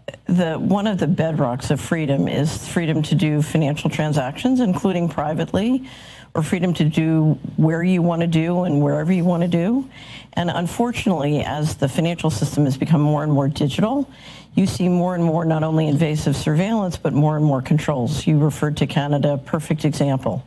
one of the bedrocks of freedom is freedom to do financial transactions, including privately, or freedom to do where you want to do and wherever you want to do. And unfortunately, as the financial system has become more and more digital, you see more and more not only invasive surveillance, but more and more controls. You referred to Canada, perfect example.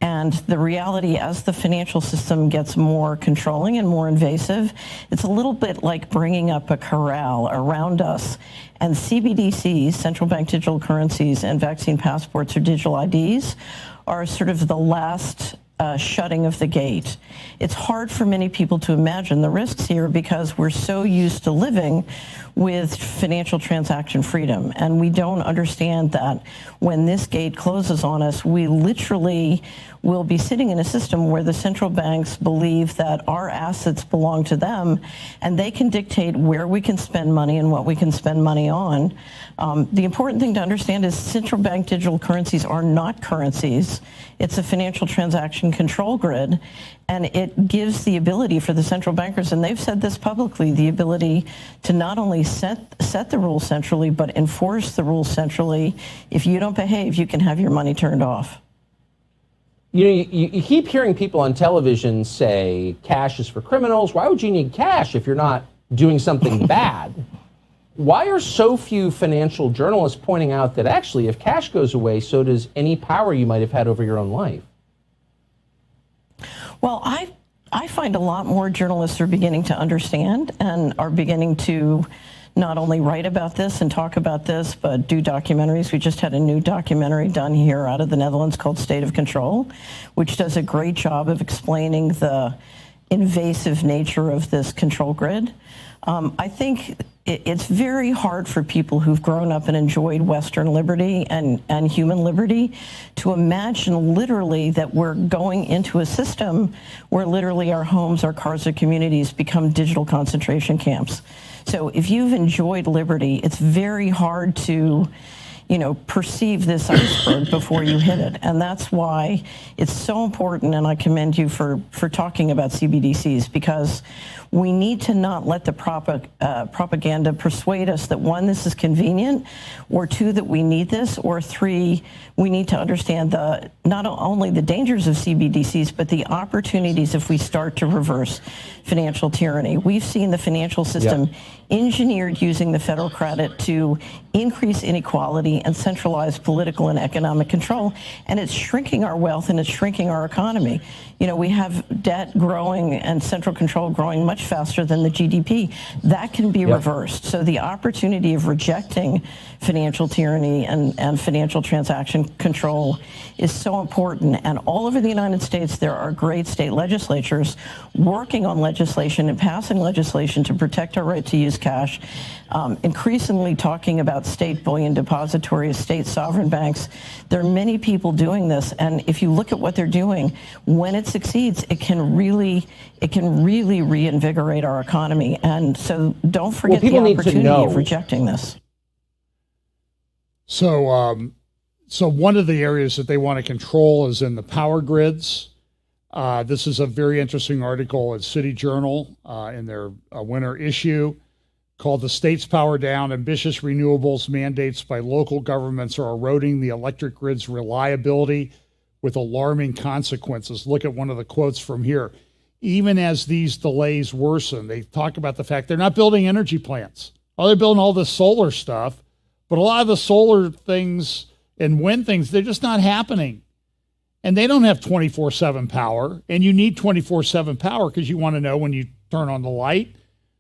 And the reality, as the financial system gets more controlling and more invasive, it's a little bit like bringing up a corral around us. And CBDCs, central bank digital currencies, and vaccine passports or digital IDs are sort of the last shutting of the gate. It's hard for many people to imagine the risks here because we're so used to living with financial transaction freedom. And we don't understand that when this gate closes on us, we literally will be sitting in a system where the central banks believe that our assets belong to them and they can dictate where we can spend money and what we can spend money on. The important thing to understand is central bank digital currencies are not currencies. It's a financial transaction control grid, and it gives the ability for the central bankers, and they've said this publicly, the ability to not only set the rules centrally, but enforce the rules centrally. If you don't behave, you can have your money turned off. You know, you keep hearing people on television say cash is for criminals. Why would you need cash if you're not doing something bad? Why are so few financial journalists pointing out that actually if cash goes away, so does any power you might have had over your own life? Well, I find a lot more journalists are beginning to understand and are beginning to not only write about this and talk about this, but do documentaries. We just had a new documentary done here out of the Netherlands called State of Control, which does a great job of explaining the invasive nature of this control grid. I think it's very hard for people who've grown up and enjoyed Western liberty and human liberty to imagine literally that we're going into a system where literally our homes, our cars, our communities become digital concentration camps. So if you've enjoyed liberty, it's very hard to perceive this iceberg before you hit it. And that's why it's so important, and I commend you for talking about CBDCs, because we need to not let the propaganda persuade us that, one, this is convenient, or two, that we need this, or three, we need to understand not only the dangers of CBDCs, but the opportunities if we start to reverse financial tyranny. We've seen the financial system engineered using the federal credit to increase inequality and centralize political and economic control, and it's shrinking our wealth and it's shrinking our economy. We have debt growing and central control growing much faster than the GDP. That can be reversed. So the opportunity of rejecting financial tyranny and financial transaction control is so important. And all over the United States, there are great state legislatures working on legislation and passing legislation to protect our right to use cash, increasingly talking about state bullion depositories, state sovereign banks. There are many people doing this, and if you look at what they're doing, when it succeeds, it can really reinvigorate our economy. And so don't forget the opportunity of rejecting this. So one of the areas that they want to control is in the power grids. This is a very interesting article at City Journal in their winter issue called "The State's Power Down, Ambitious Renewables Mandates by Local Governments Are Eroding the Electric Grid's Reliability with Alarming Consequences." Look at one of the quotes from here. Even as these delays worsen, they talk about the fact they're not building energy plants. Oh, they're building all this solar stuff, but a lot of the solar things and wind things, they're just not happening. And they don't have 24/7 power, and you need 24/7 power because you want to know when you turn on the light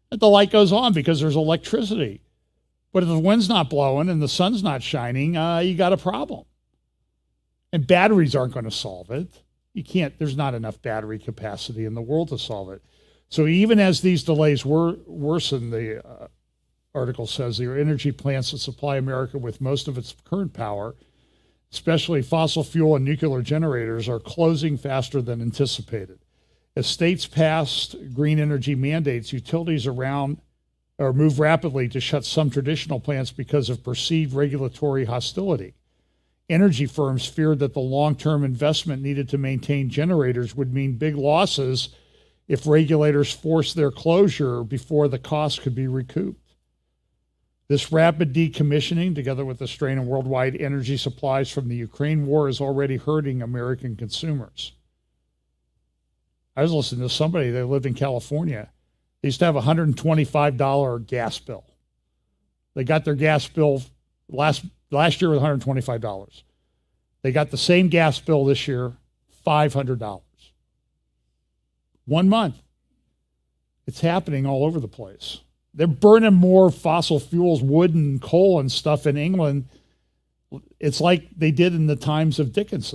that the light goes on because there's electricity. But if the wind's not blowing and the sun's not shining, you got a problem. And batteries aren't going to solve it. There's not enough battery capacity in the world to solve it. So even as these delays worsen, the article says the energy plants that supply America with most of its current power, especially fossil fuel and nuclear generators, are closing faster than anticipated. As states passed green energy mandates, utilities move rapidly to shut some traditional plants because of perceived regulatory hostility. Energy firms feared that the long-term investment needed to maintain generators would mean big losses if regulators forced their closure before the cost could be recouped. This rapid decommissioning, together with the strain on worldwide energy supplies from the Ukraine war, is already hurting American consumers. I was listening to somebody that lived in California. They used to have a $125 gas bill. They got their gas bill last year with $125. They got the same gas bill this year, $500. 1 month. It's happening all over the place. They're burning more fossil fuels, wood and coal and stuff in England. It's like they did in the times of Dickens.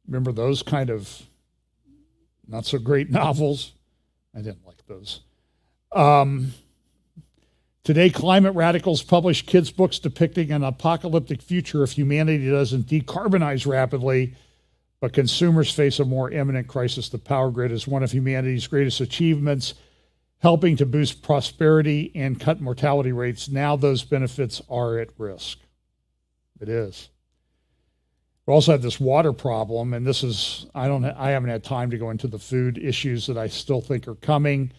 Remember those kind of not so great novels? I didn't like those. Today, climate radicals publish kids' books depicting an apocalyptic future if humanity doesn't decarbonize rapidly, but consumers face a more imminent crisis. The power grid is one of humanity's greatest achievements, helping to boost prosperity and cut mortality rates. Now those benefits are at risk. It is. We also have this water problem, and this is, I haven't had time to go into the food issues that I still think are coming.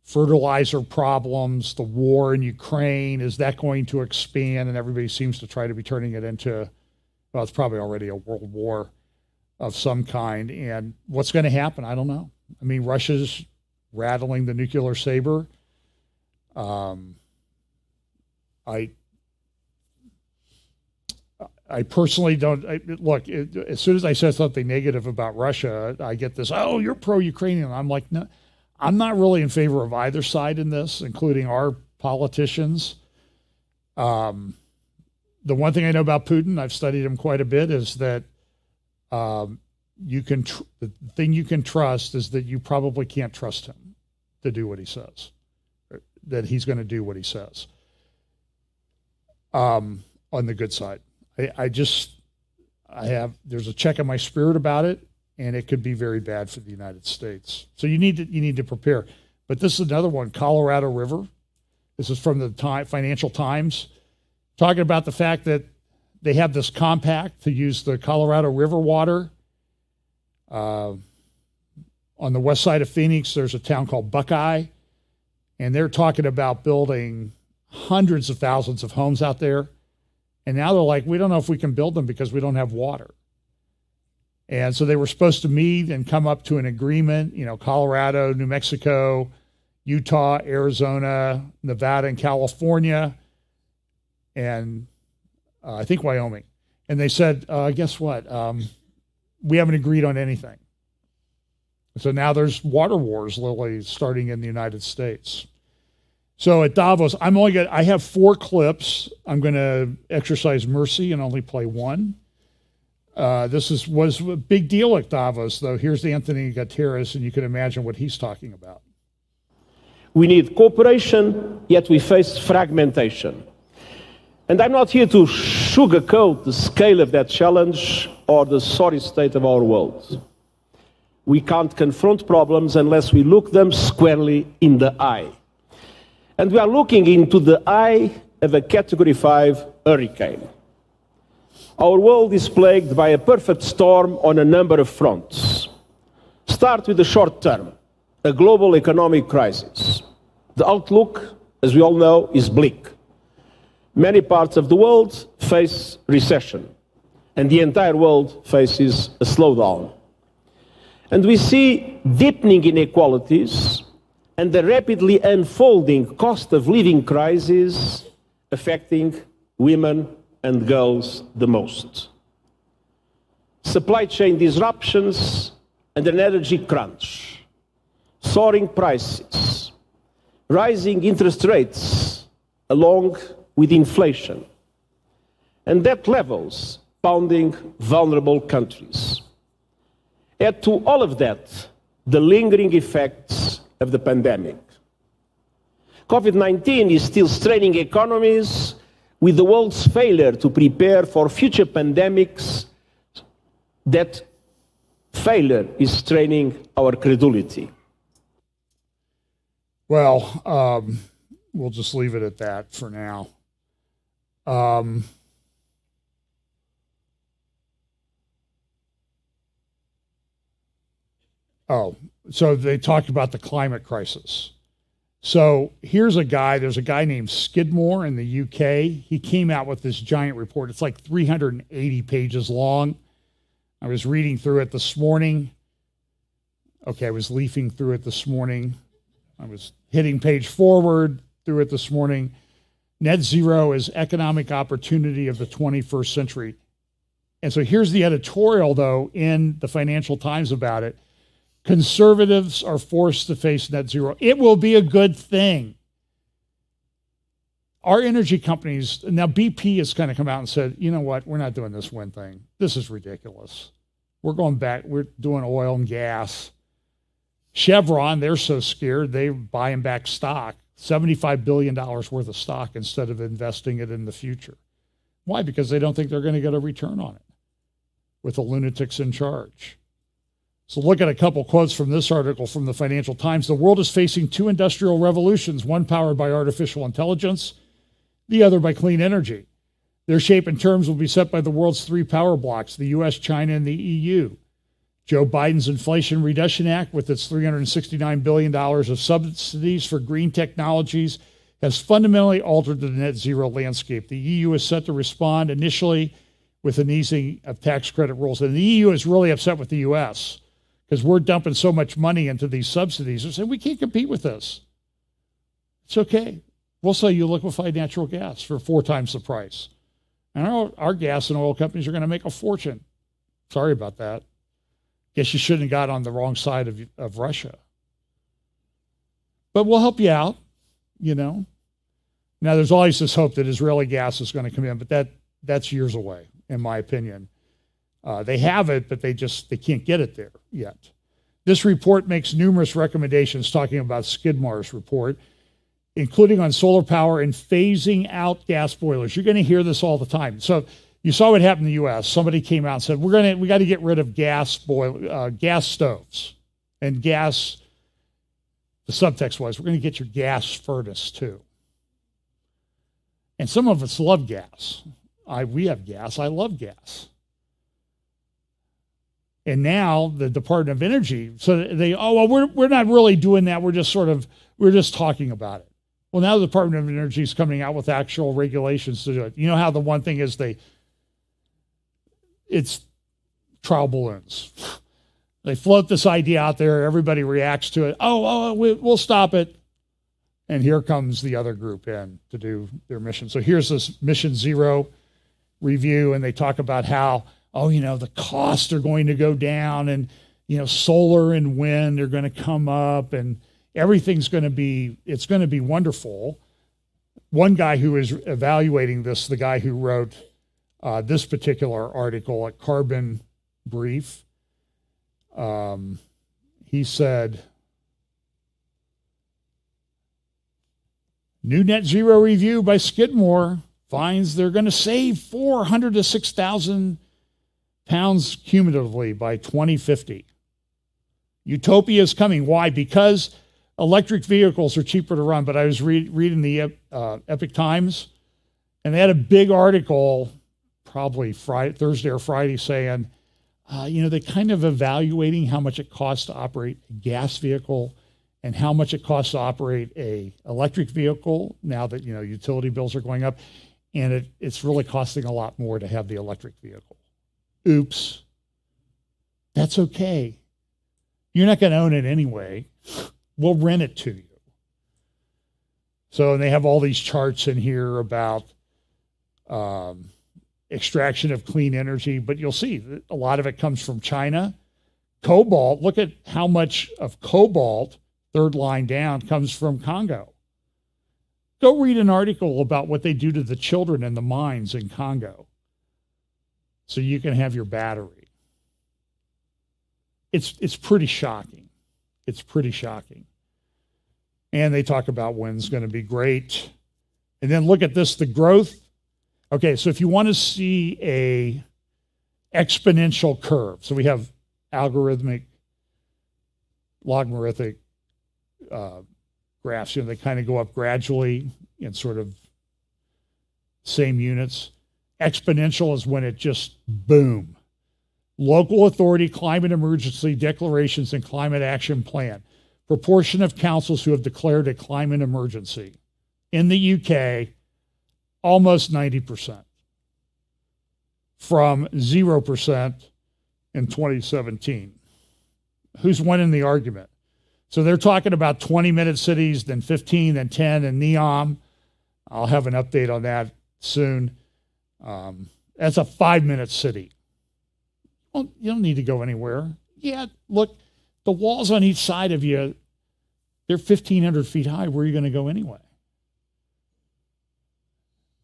Fertilizer problems, the war in Ukraine, is that going to expand? And everybody seems to try to be turning it into, well, it's probably already a world war of some kind. And what's going to happen? I don't know. I mean, Russia's rattling the nuclear saber. I personally don't look. As soon as I said something negative about Russia, I get this, "Oh, you're pro-Ukrainian." I'm like, no, I'm not really in favor of either side in this, including our politicians. The one thing I know about Putin, I've studied him quite a bit, is that the thing you can trust is that you probably can't trust him. to do what he says, that he's going to do what he says. On the good side, there's a check in my spirit about it, and it could be very bad for the United States. So you need to prepare. But this is another one, Colorado River. This is from the Financial Times, talking about the fact that they have this compact to use the Colorado River water. On the west side of Phoenix, there's a town called Buckeye, and they're talking about building hundreds of thousands of homes out there. And now they're like, we don't know if we can build them because we don't have water. And so they were supposed to meet and come up to an agreement, Colorado, New Mexico, Utah, Arizona, Nevada, and California, and I think Wyoming. And they said, guess what? We haven't agreed on anything. So now there's water wars literally starting in the United States. So at Davos, I have 4 clips. I'm going to exercise mercy and only play one. This was a big deal at Davos, though. Here's Anthony Guterres, and you can imagine what he's talking about. We need cooperation, yet we face fragmentation. And I'm not here to sugarcoat the scale of that challenge or the sorry state of our world. We can't confront problems unless we look them squarely in the eye. And we are looking into the eye of a Category 5 hurricane. Our world is plagued by a perfect storm on a number of fronts. Start with the short term, a global economic crisis. The outlook, as we all know, is bleak. Many parts of the world face recession, and the entire world faces a slowdown. And we see deepening inequalities and the rapidly unfolding cost of living crisis affecting women and girls the most. Supply chain disruptions and an energy crunch, soaring prices, rising interest rates along with inflation, and debt levels pounding vulnerable countries. Add to all of that the lingering effects of the pandemic. COVID-19 is still straining economies, with the world's failure to prepare for future pandemics. That failure is straining our credulity. Well, we'll just leave it at that for now. So they talked about the climate crisis. So there's a guy named Skidmore in the UK. He came out with this giant report. It's like 380 pages long. I was reading through it this morning. I was leafing through it this morning. I was hitting page forward through it this morning. Net zero is economic opportunity of the 21st century. And so here's the editorial, though, in the Financial Times about it. Conservatives are forced to face net zero. It will be a good thing. Our energy companies, now BP has kind of come out and said, you know what, we're not doing this wind thing. This is ridiculous. We're going back, we're doing oil and gas. Chevron, they're so scared, they're buying back stock, $75 billion worth of stock instead of investing it in the future. Why? Because they don't think they're going to get a return on it with the lunatics in charge. So look at a couple quotes from this article from the Financial Times. The world is facing 2 industrial revolutions, one powered by artificial intelligence, the other by clean energy. Their shape and terms will be set by the world's 3 power blocks, the US, China, and the EU. Joe Biden's Inflation Reduction Act, with its $369 billion of subsidies for green technologies, has fundamentally altered the net zero landscape. The EU is set to respond initially with an easing of tax credit rules. And the EU is really upset with the US because we're dumping so much money into these subsidies. They're saying, we can't compete with this. It's okay. We'll sell you liquefied natural gas for 4 times the price. And our gas and oil companies are going to make a fortune. Sorry about that. Guess you shouldn't have got on the wrong side of Russia. But we'll help you out, Now, there's always this hope that Israeli gas is going to come in, but that's years away, in my opinion. They have it, but they can't get it there yet. This report makes numerous recommendations talking about Skidmore's report, including on solar power and phasing out gas boilers. You're going to hear this all the time. So you saw what happened in the U.S. Somebody came out and said, we got to get rid of gas stoves and gas. The subtext was, we're going to get your gas furnace too. And some of us love gas. We have gas. I love gas. And now the Department of Energy, so we're not really doing that. We're just talking about it. Well, now the Department of Energy is coming out with actual regulations to do it. You know how the one thing is it's trial balloons. They float this idea out there. Everybody reacts to it. We'll stop it. And here comes the other group in to do their mission. So here's this Mission Zero review, and they talk about how, the costs are going to go down, and, solar and wind are going to come up, and everything's going to be wonderful. One guy who is evaluating this, the guy who wrote this particular article at Carbon Brief, he said, new net zero review by Skidmore finds they're going to save 400 to 6,000 pounds cumulatively by 2050. Utopia is coming. Why? Because electric vehicles are cheaper to run. But I was reading the Epic Times, and they had a big article, probably Thursday or Friday, saying, they're kind of evaluating how much it costs to operate a gas vehicle and how much it costs to operate a electric vehicle now that, utility bills are going up. And it's really costing a lot more to have the electric vehicle. Oops. That's okay. You're not going to own it anyway. We'll rent it to you. So they have all these charts in here about extraction of clean energy, but you'll see that a lot of it comes from China. Cobalt, look at how much of cobalt, third line down, comes from Congo. Go read an article about what they do to the children in the mines in Congo so you can have your battery. It's pretty shocking. It's pretty shocking. And they talk about wind's going to be great. And then look at this, the growth. Okay, so if you want to see a exponential curve, so we have logarithmic graphs, they kind of go up gradually in sort of same units. Exponential is when it just boom. Local authority, climate emergency declarations, and climate action plan. Proportion of councils who have declared a climate emergency. In the UK, almost 90%. From 0% in 2017. Who's winning the argument? So they're talking about 20-minute cities, then 15, then 10, and NEOM. I'll have an update on that soon. That's a 5-minute city. Well, you don't need to go anywhere. Yeah, look, the walls on each side of you, they're 1,500 feet high. Where are you going to go anyway?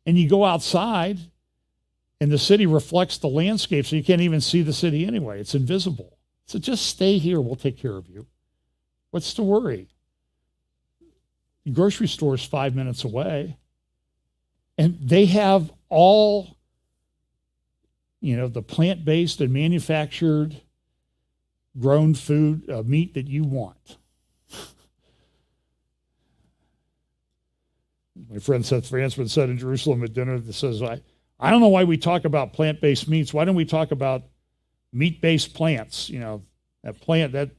And you go outside, and the city reflects the landscape, so you can't even see the city anyway. It's invisible. So just stay here. We'll take care of you. What's to worry? The grocery store is 5 minutes away. And they have all, the plant-based and manufactured grown food, meat that you want. My friend Seth Fransman said in Jerusalem at dinner that says, I don't know why we talk about plant-based meats. Why don't we talk about meat-based plants? That plant, they're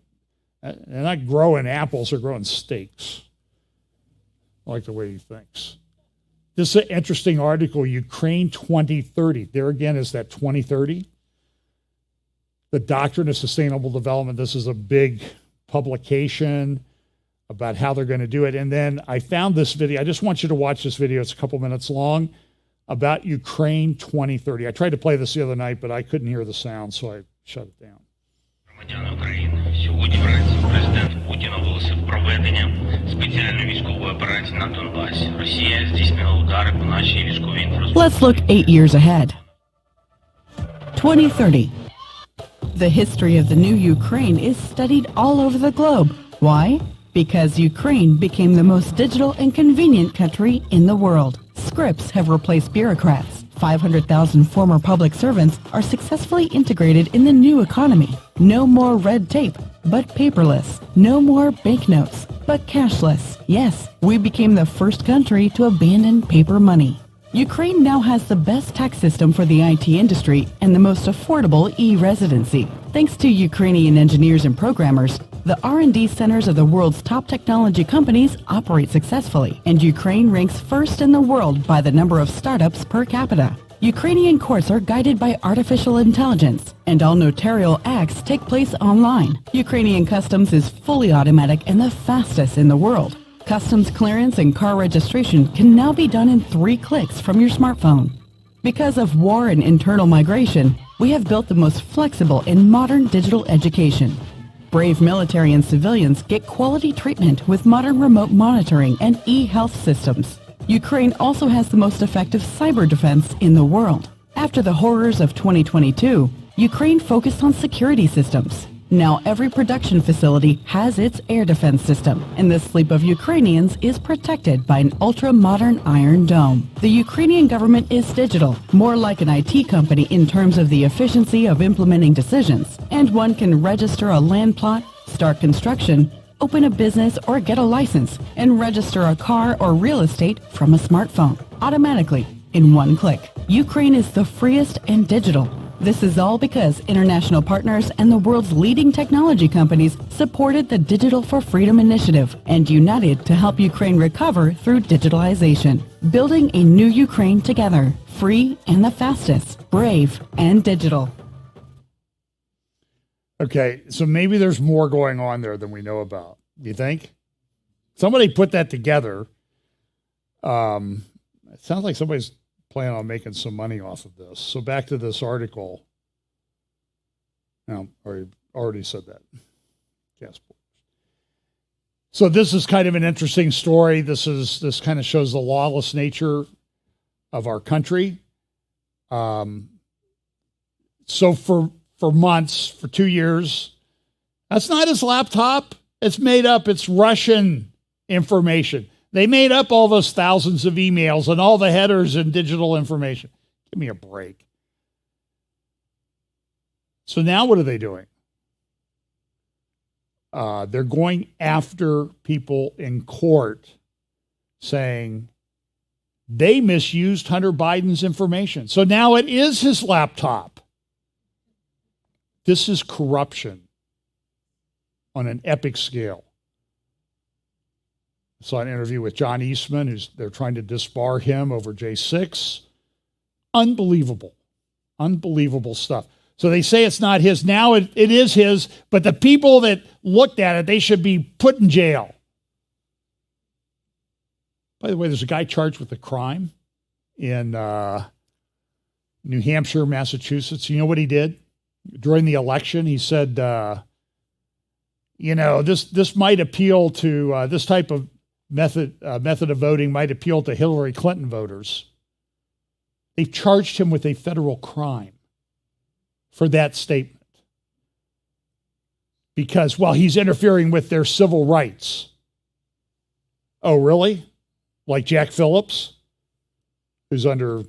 not growing apples, they're growing steaks. I like the way he thinks. This is an interesting article, Ukraine 2030. There again is that 2030. The Doctrine of Sustainable Development. This is a big publication about how they're going to do it. And then I found this video. I just want you to watch this video. It's a couple minutes long about Ukraine 2030. I tried to play this the other night, but I couldn't hear the sound, so I shut it down. Громадяни України, сьогодні вранці президент Путін оголосив проведення спеціальної військової операції на Донбасі. Росія здійснила удари по нашій військовій інфраструктурі. Let's look 8 years ahead. 2030. The history of the new Ukraine is studied all over the globe. Why? Because Ukraine became the most digital and convenient country in the world. Scripts have replaced bureaucrats. 500,000 former public servants are successfully integrated in the new economy. No more red tape, but paperless. No more banknotes, but cashless. Yes, we became the first country to abandon paper money. Ukraine now has the best tax system for the IT industry and the most affordable e-residency. Thanks to Ukrainian engineers and programmers, the R&D centers of the world's top technology companies operate successfully, and Ukraine ranks first in the world by the number of startups per capita. Ukrainian courts are guided by artificial intelligence, and all notarial acts take place online. Ukrainian customs is fully automatic and the fastest in the world. Customs clearance and car registration can now be done in 3 clicks from your smartphone. Because of war and internal migration, we have built the most flexible and modern digital education. Brave military and civilians get quality treatment with modern remote monitoring and e-health systems. Ukraine also has the most effective cyber defense in the world. After the horrors of 2022, Ukraine focused on security systems. Now every production facility has its air defense system, and the sleep of Ukrainians is protected by an ultra-modern Iron Dome. The Ukrainian government is digital, more like an IT company in terms of the efficiency of implementing decisions, and one can register a land plot, start construction, open a business or get a license, and register a car or real estate from a smartphone, automatically, in 1 click. Ukraine is the freest and digital. This is all because international partners and the world's leading technology companies supported the Digital for Freedom initiative and united to help Ukraine recover through digitalization. Building a new Ukraine together, free and the fastest, brave and digital. Okay, so maybe there's more going on there than we know about. Do you think? Somebody put that together. It sounds like somebody's planning on making some money off of this. So back to this article. Now, I already said that. Yes. So this is kind of an interesting story. This kind of shows the lawless nature of our country. So for months, for 2 years, that's not his laptop. It's made up. It's Russian information. They made up all those thousands of emails and all the headers and digital information. Give me a break. So now what are they doing? They're going after people in court saying they misused Hunter Biden's information. So now it is his laptop. This is corruption on an epic scale. I saw an interview with John Eastman, they're trying to disbar him over J6. Unbelievable stuff. So they say it's not his. Now it is his, but the people that looked at it, they should be put in jail. By the way, there's a guy charged with a crime in New Hampshire, Massachusetts. You know what he did? During the election, he said, this might appeal to this type of method of voting might appeal to Hillary Clinton voters. They've charged him with a federal crime for that statement because, he's interfering with their civil rights. Oh, really? Like Jack Phillips, who's under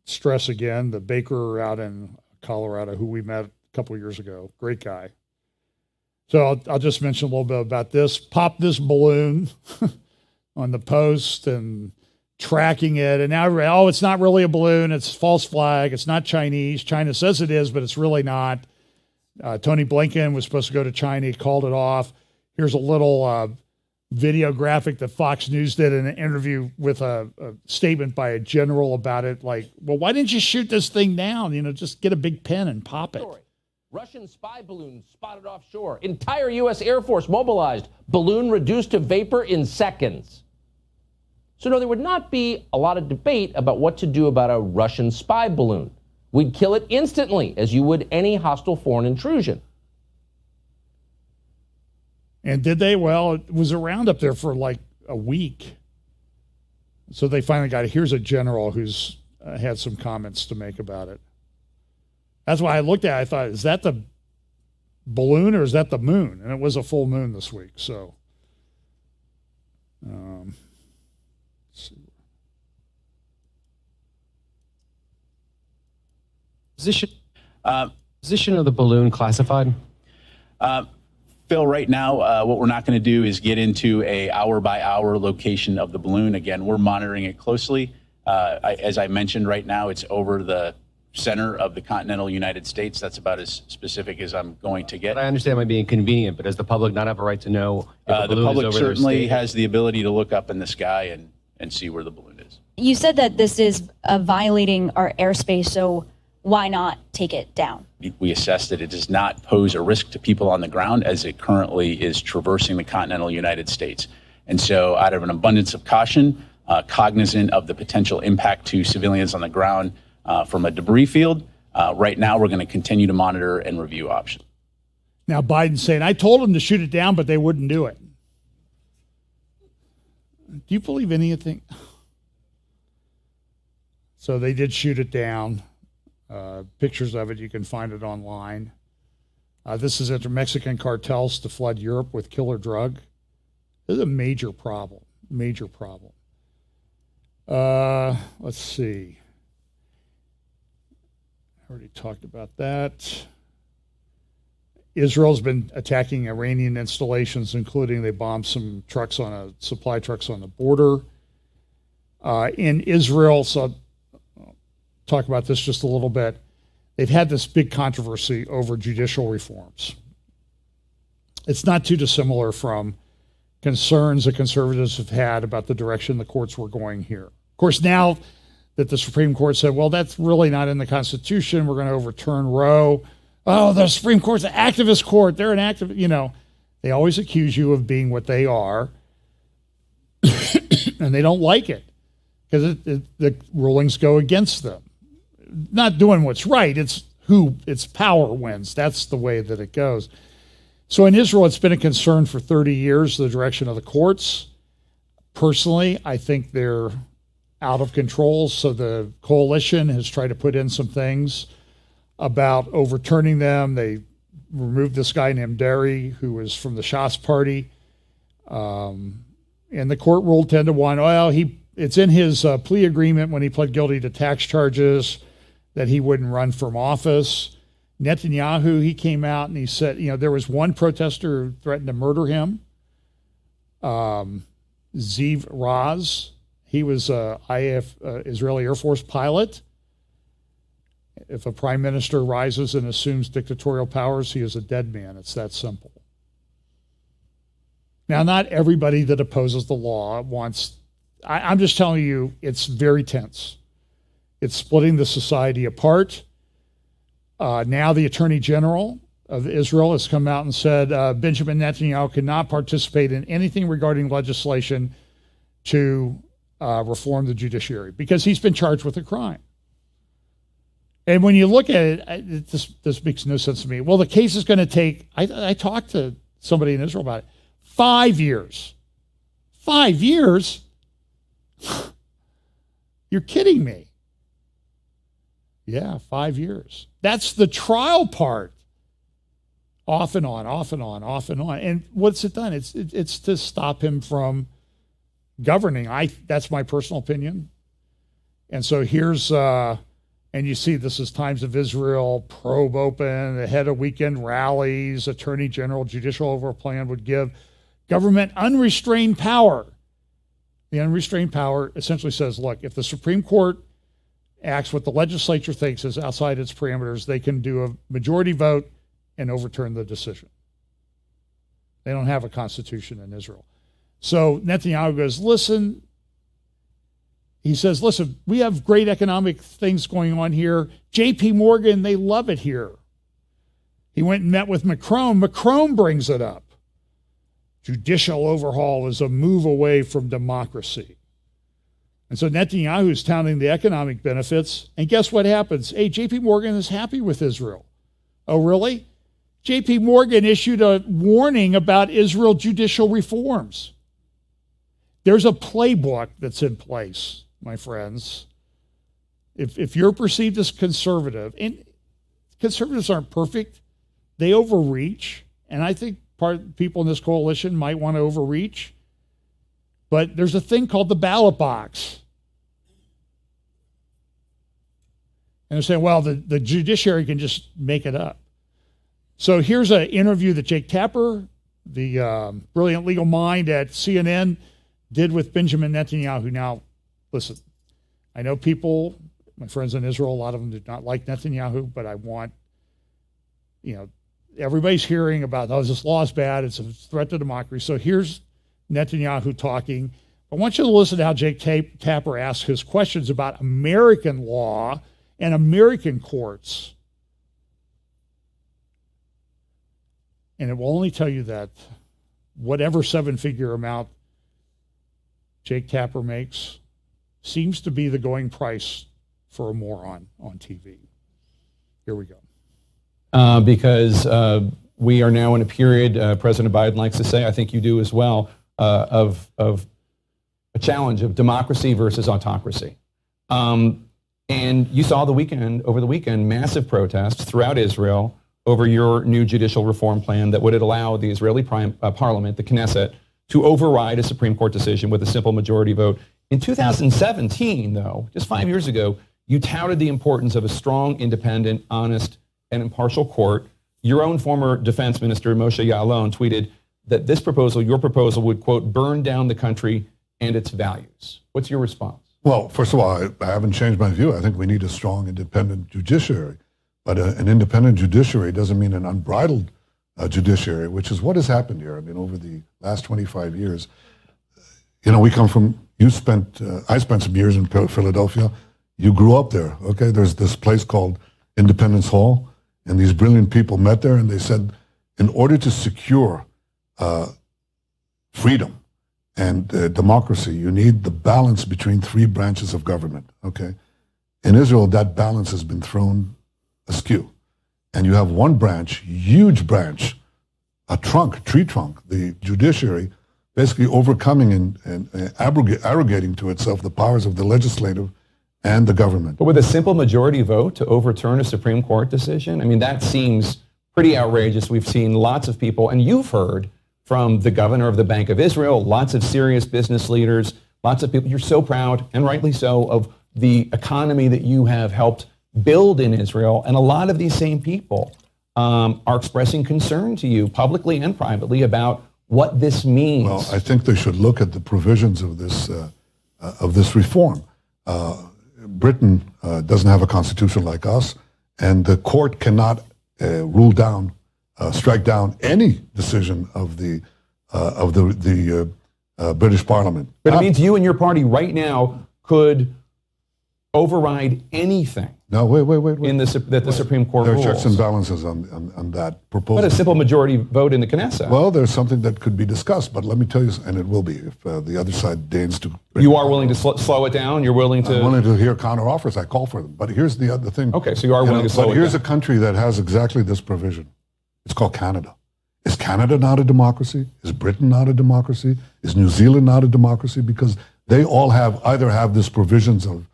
stress again, the baker out in Colorado, who we met a couple of years ago. Great guy. So I'll just mention a little bit about this. Pop this balloon on the Post and tracking it. And now, it's not really a balloon. It's a false flag. It's not Chinese. China says it is, but it's really not. Tony Blinken was supposed to go to China. He called it off. Here's a little video graphic that Fox News did in an interview with a statement by a general about it. Like, well, why didn't you shoot this thing down? Just get a big pen and pop it. Russian spy balloon spotted offshore. Entire U.S. Air Force mobilized. Balloon reduced to vapor in seconds. So no, there would not be a lot of debate about what to do about a Russian spy balloon. We'd kill it instantly, as you would any hostile foreign intrusion. And did they? Well, it was around up there for like a week. So they finally got it. Here's a general who's had some comments to make about it. That's why I looked at it. I thought, is that the balloon or is that the moon? And it was a full moon this week. So, let's see. Position of the balloon classified? Phil, right now, what we're not going to do is get into a hour-by-hour location of the balloon. Again, we're monitoring it closely. As I mentioned, right now, it's over the center of the continental United States. That's about as specific as I'm going to get. I understand it might be inconvenient, but does the public not have a right to know if the public certainly has the ability to look up in the sky and see where the balloon is. You said that this is violating our airspace, so why not take it down? We assessed that it does not pose a risk to people on the ground as it currently is traversing the continental United States. And so out of an abundance of caution, cognizant of the potential impact to civilians on the ground from a debris field, right now we're going to continue to monitor and review options. Now Biden's saying, I told them to shoot it down, but they wouldn't do it. Do you believe anything? So they did shoot it down. Pictures of it, you can find it online. This is after Mexican cartels to flood Europe with killer drug. This is a major problem, major problem. Let's see. I already talked about that. Israel's been attacking Iranian installations, including they bombed some supply trucks on the border. In Israel, so I'll talk about this just a little bit. They've had this big controversy over judicial reforms. It's not too dissimilar from concerns that conservatives have had about the direction the courts were going here. Of course, now that the Supreme Court said, well, that's really not in the Constitution, we're going to overturn Roe. Oh, the Supreme Court's an activist court. They're an activist, they always accuse you of being what they are, and they don't like it because the rulings go against them. Not doing what's right, it's power wins. That's the way that it goes. So in Israel, it's been a concern for 30 years, the direction of the courts. Personally, I think they're out of control, so the coalition has tried to put in some things about overturning them. They removed this guy named Derry, who was from the Shas party, and the court ruled 10-1. Well, it's in his plea agreement when he pled guilty to tax charges that he wouldn't run from office. Netanyahu, he came out and he said, there was one protester who threatened to murder him. Ziv Raz, he was a Israeli Air Force pilot. If a prime minister rises and assumes dictatorial powers, he is a dead man. It's that simple. Now, not everybody that opposes the law wants, I'm just telling you, it's very tense. It's splitting the society apart. Now the Attorney General of Israel has come out and said Benjamin Netanyahu cannot participate in anything regarding legislation to reform the judiciary because he's been charged with a crime. And when you look at it, this makes no sense to me. Well, the case is going to take, I talked to somebody in Israel about it, 5 years. 5 years? You're kidding me. Yeah, 5 years. That's the trial part. Off and on, off and on, off and on. And what's it done? It's to stop him from governing. That's my personal opinion. And so here's, and you see this is Times of Israel, probe open, ahead of weekend rallies, Attorney General, judicial overhaul plan would give government unrestrained power. The unrestrained power essentially says, look, if the Supreme Court acts what the legislature thinks is outside its parameters, they can do a majority vote and overturn the decision. They don't have a constitution in Israel. So Netanyahu goes, listen, he says, listen, we have great economic things going on here. JP Morgan, they love it here. He went and met with Macron. Macron brings it up. Judicial overhaul is a move away from democracy. And so Netanyahu is touting the economic benefits. And guess what happens? Hey, JP Morgan is happy with Israel. Oh, really? JP Morgan issued a warning about Israel judicial reforms. There's a playbook that's in place, my friends. If you're perceived as conservative, and conservatives aren't perfect. They overreach, and I think people in this coalition might want to overreach. But there's a thing called the ballot box. And they're saying, well, the judiciary can just make it up. So here's an interview that Jake Tapper, the brilliant legal mind at CNN, did with Benjamin Netanyahu. Now, listen, I know people, my friends in Israel, a lot of them did not like Netanyahu, but I want, everybody's hearing about, this law is bad, it's a threat to democracy. So here's Netanyahu talking. I want you to listen to how Jake Tapper asks his questions about American law and American courts. And it will only tell you that whatever seven-figure amount Jake Tapper makes seems to be the going price for a moron on TV. Here we go. Because we are now in a period, President Biden likes to say, I think you do as well, of a challenge of democracy versus autocracy. And you saw over the weekend, massive protests throughout Israel over your new judicial reform plan that would allow the Israeli parliament, the Knesset, to override a Supreme Court decision with a simple majority vote. In 2017, though, just 5 years ago, you touted the importance of a strong, independent, honest, and impartial court. Your own former defense minister, Moshe Ya'alon, tweeted that this proposal, your proposal, would, quote, burn down the country and its values. What's your response? Well, first of all, I haven't changed my view. I think we need a strong, independent judiciary. But an independent judiciary doesn't mean an unbridled judiciary, which is what has happened here. I mean, over the last 25 years, we come from, I spent some years in Philadelphia. You grew up there, okay? There's this place called Independence Hall, and these brilliant people met there, and they said, in order to secure freedom and democracy, you need the balance between three branches of government, okay? In Israel, that balance has been thrown askew. And you have one branch, huge branch, a tree trunk, the judiciary, basically overcoming and arrogating to itself the powers of the legislative and the government. But with a simple majority vote to overturn a Supreme Court decision, I mean, that seems pretty outrageous. We've seen lots of people, and you've heard from the governor of the Bank of Israel, lots of serious business leaders, lots of people. You're so proud, and rightly so, of the economy that you have helped build in Israel. And a lot of these same people are expressing concern to you publicly and privately about what this means. Well, I think they should look at the provisions of this reform. Britain doesn't have a constitution like us, and the court cannot strike down any decision of the British Parliament. But it means you and your party right now could override anything. No, wait. That the Supreme Court rules. There are checks and balances on that proposal. But a simple majority vote in the Knesset. Well, there's something that could be discussed, but let me tell you, and it will be, if the other side deigns to... You are willing to slow it down? You're willing to... I'm willing to hear counter offers. I call for them. But here's the other thing. Okay, so you are willing to slow it down. But here's a country that has exactly this provision. It's called Canada. Is Canada not a democracy? Is Britain not a democracy? Is New Zealand not a democracy? Because they all either have this provisions of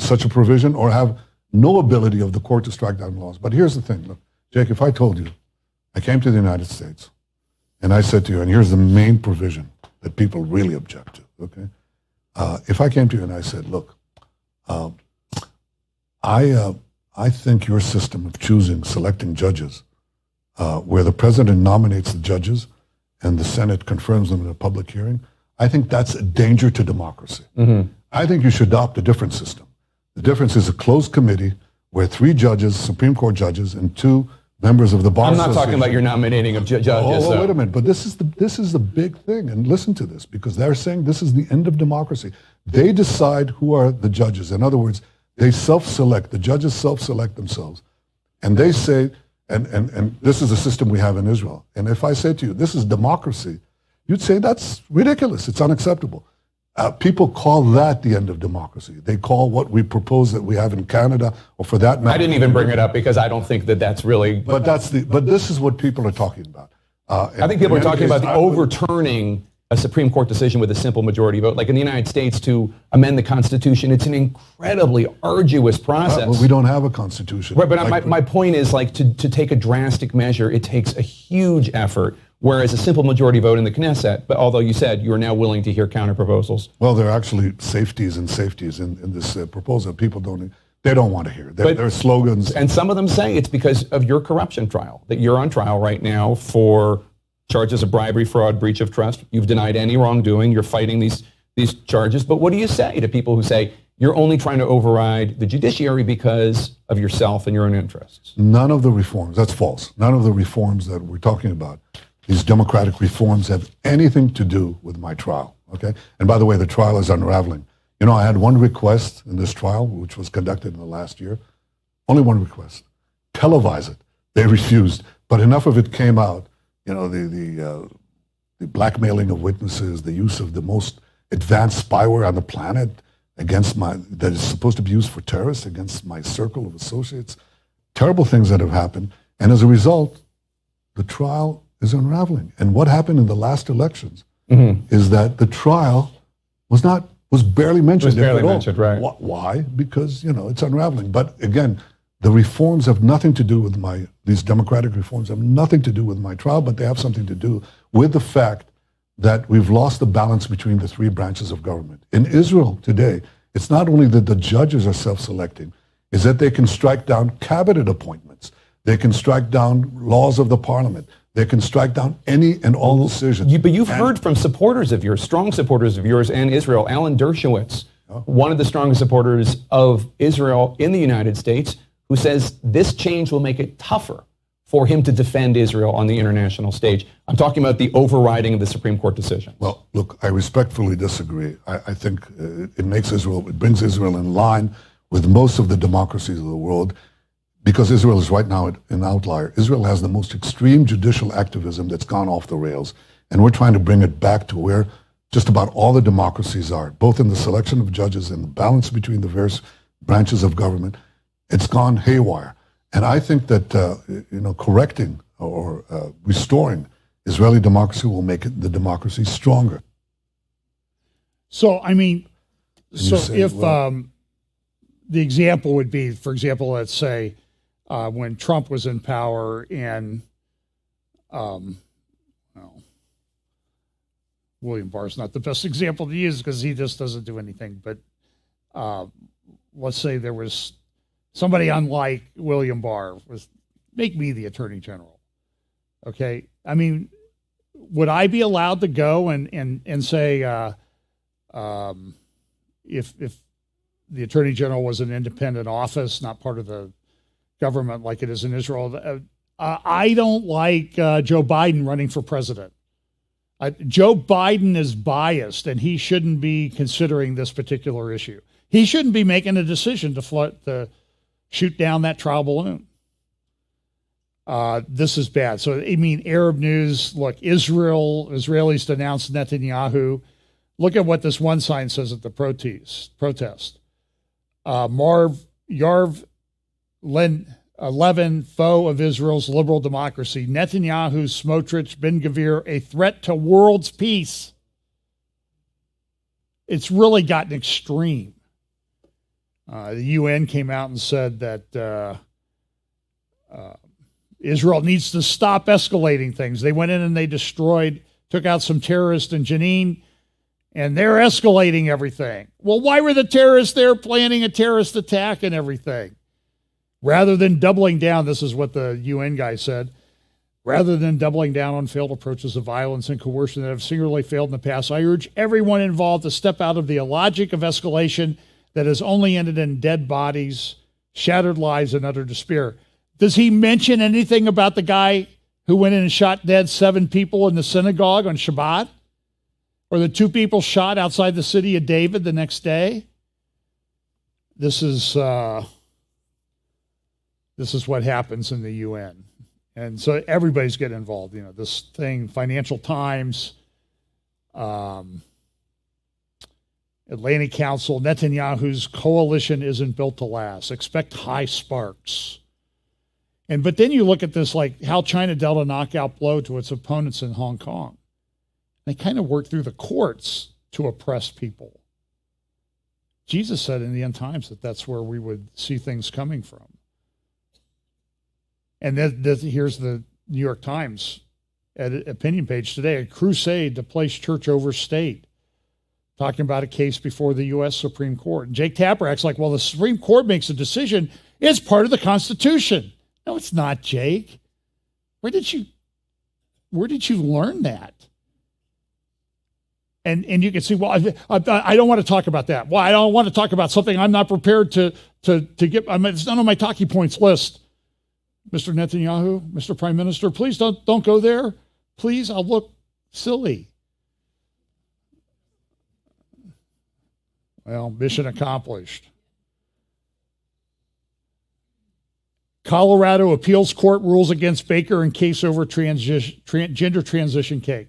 such a provision or have no ability of the court to strike down laws. But here's the thing. Look, Jake, if I told you, I came to the United States and I said to you, and here's the main provision that people really object to, okay? If I came to you and I said, look, I think your system of selecting judges, where the president nominates the judges and the Senate confirms them in a public hearing, I think that's a danger to democracy. Mm-hmm. I think you should adopt a different system. The difference is a closed committee where 3 judges, Supreme Court judges, and 2 members of the bar association. I'm not talking about your nominating of judges. Oh, wait a minute. But this is the big thing. And listen to this, because they're saying this is the end of democracy. They decide who are the judges. In other words, they self-select. The judges self-select themselves. And they say, and this is a system we have in Israel. And if I say to you, this is democracy, you'd say that's ridiculous. It's unacceptable. People call that the end of democracy. They call what we propose that we have in Canada, or for that matter. I didn't even bring it up because I don't think that that's really. But this is what people are talking about. I think people are talking about the overturning a Supreme Court decision with a simple majority vote. Like in the United States, to amend the Constitution, it's an incredibly arduous process. But we don't have a constitution. Right, but my point is, like, to take a drastic measure, it takes a huge effort, whereas a simple majority vote in the Knesset, but although you said you are now willing to hear counter proposals. Well, there are actually safeties in this proposal. People they don't want to hear. There are slogans. And some of them say it's because of your corruption trial, that you're on trial right now for charges of bribery, fraud, breach of trust. You've denied any wrongdoing. You're fighting these charges. But what do you say to people who say you're only trying to override the judiciary because of yourself and your own interests? None of the reforms, that's false. None of the reforms that we're talking about, these democratic reforms, have anything to do with my trial, okay? And by the way, the trial is unraveling. You know, I had one request in this trial, which was conducted in the last year. Only one request. Televise it. They refused. But enough of it came out. You know, the blackmailing of witnesses, the use of the most advanced spyware on the planet that is supposed to be used for terrorists against my circle of associates. Terrible things that have happened. And as a result, the trial is unraveling. And what happened in the last elections is that the trial was barely mentioned. It was barely mentioned, right. Why? Because, you know, it's unraveling. But again, the reforms have nothing to do with these democratic reforms have nothing to do with my trial, but they have something to do with the fact that we've lost the balance between the three branches of government. In Israel today, it's not only that the judges are self-selecting, it's that they can strike down cabinet appointments. They can strike down laws of the parliament. They can strike down any and all decisions. But you've heard from supporters of yours, strong supporters of yours and Israel. Alan Dershowitz, one of the strongest supporters of Israel in the United States, who says this change will make it tougher for him to defend Israel on the international stage. I'm talking about the overriding of the Supreme Court decision. Well, look, I respectfully disagree. I think it brings Israel in line with most of the democracies of the world, because Israel is right now an outlier. Israel has the most extreme judicial activism that's gone off the rails, and we're trying to bring it back to where just about all the democracies are, both in the selection of judges and the balance between the various branches of government. It's gone haywire. And I think that correcting or restoring Israeli democracy will make the democracy stronger. So, I mean, if the example would be, for example, let's say when Trump was in power and William Barr is not the best example to use because he just doesn't do anything. But let's say there was somebody unlike William Barr make me the Attorney General. Okay. I mean, would I be allowed to go and say, if the Attorney General was an independent office, not part of the government like it is in Israel, I don't like Joe Biden running for president. Joe Biden is biased, and he shouldn't be considering this particular issue. He shouldn't be making a decision to shoot down that trial balloon. This is bad. So, I mean, Arab News, look, Israelis denounced Netanyahu. Look at what this one sign says at the protest. Yarv Levin, foe of Israel's liberal democracy. Netanyahu, Smotrich, Ben-Gvir, a threat to world's peace. It's really gotten extreme. The UN came out and said that Israel needs to stop escalating things. They went in and they took out some terrorists in Jenin, and they're escalating everything. Well, why were the terrorists there planning a terrorist attack and everything? Rather than doubling down, this is what the UN guy said, rather than doubling down on failed approaches of violence and coercion that have singularly failed in the past, I urge everyone involved to step out of the illogic of escalation that has only ended in dead bodies, shattered lives, and utter despair. Does he mention anything about the guy who went in and shot dead 7 people in the synagogue on Shabbat? Or the 2 people shot outside the city of David the next day? This is what happens in the UN. And so everybody's getting involved. You know, this thing, Financial Times, Atlantic Council, Netanyahu's coalition isn't built to last. Expect high sparks. But then you look at this, like how China dealt a knockout blow to its opponents in Hong Kong. They kind of work through the courts to oppress people. Jesus said in the end times that that's where we would see things coming from. And here's the New York Times opinion page today, a crusade to place church over state, talking about a case before the U.S. Supreme Court. And Jake Taprak's like, well, the Supreme Court makes a decision. It's part of the Constitution. No, it's not, Jake. Where did you learn that? And you can see, well, I don't want to talk about that. Well, I don't want to talk about something I'm not prepared to get. It's not on my talking points list. Mr. Netanyahu, Mr. Prime Minister, please don't go there. Please, I'll look silly. Well, mission accomplished. Colorado appeals court rules against Baker in case over gender transition cake.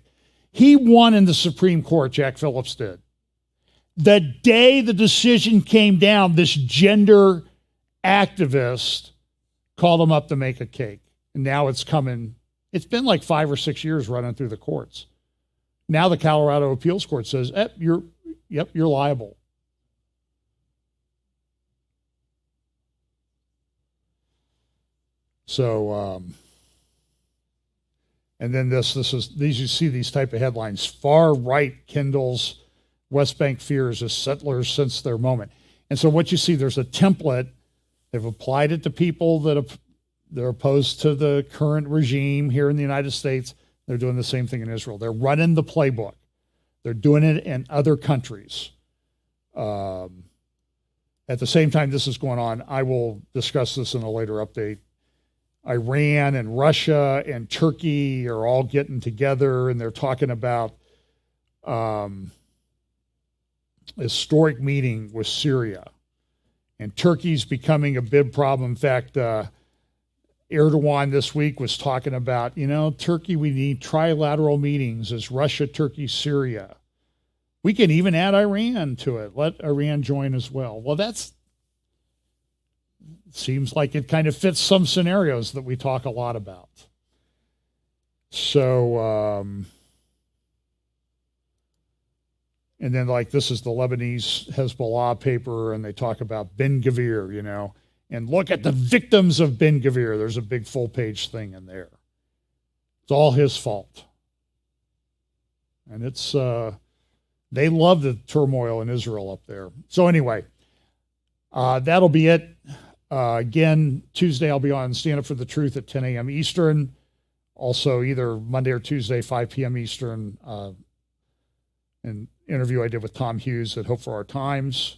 He won in the Supreme Court, Jack Phillips did. The day the decision came down, this gender activist called him up to make a cake. And now it's coming. It's been like 5 or 6 years running through the courts. Now the Colorado appeals court says, you're liable. So, and then these you see these type of headlines. Far right kindles West Bank fears as settlers sense their moment. And so what you see, there's a template. They've applied it to people they're opposed to the current regime here in the United States. They're doing the same thing in Israel. They're running the playbook. They're doing it in other countries. At the same time this is going on, I will discuss this in a later update. Iran and Russia and Turkey are all getting together, and they're talking about historic meeting with Syria. And Turkey's becoming a big problem. In fact, Erdogan this week was talking about, Turkey, we need trilateral meetings as Russia, Turkey, Syria. We can even add Iran to it. Let Iran join as well. Well, seems like it kind of fits some scenarios that we talk a lot about. So, and then this is the Lebanese Hezbollah paper, and they talk about Ben Gvir, and look at the victims of Ben Gvir. There's a big full-page thing in there. It's all his fault. And it's, they love the turmoil in Israel up there. So anyway, that'll be it. Again, Tuesday I'll be on Stand Up for the Truth at 10 a.m. Eastern. Also, either Monday or Tuesday, 5 p.m. Eastern. An interview I did with Tom Hughes at Hope for Our Times.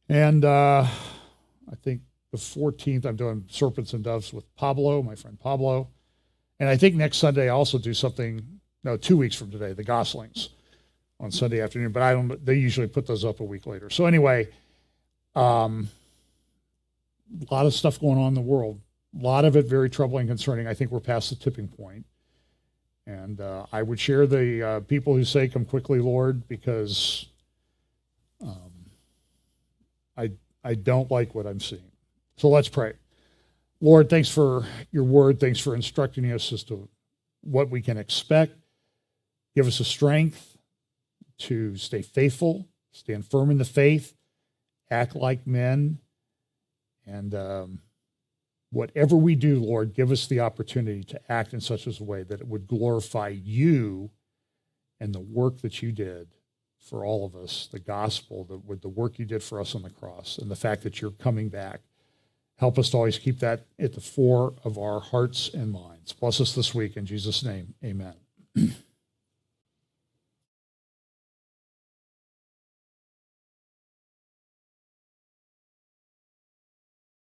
And I think the 14th I'm doing Serpents and Doves with Pablo, my friend Pablo. And I think next Sunday I also do something, 2 weeks from today, the Goslings on Sunday afternoon. But they usually put those up a week later. So anyway, a lot of stuff going on in the world. A lot of it very troubling and concerning. I think we're past the tipping point. And I would share the people who say, come quickly, Lord, because I don't like what I'm seeing. So let's pray. Lord, thanks for your word. Thanks for instructing us as to what we can expect. Give us the strength to stay faithful, stand firm in the faith, act like men. And whatever we do, Lord, give us the opportunity to act in such a way that it would glorify you and the work that you did for all of us, the gospel, with the work you did for us on the cross, and the fact that you're coming back. Help us to always keep that at the fore of our hearts and minds. Bless us this week. In Jesus' name, amen.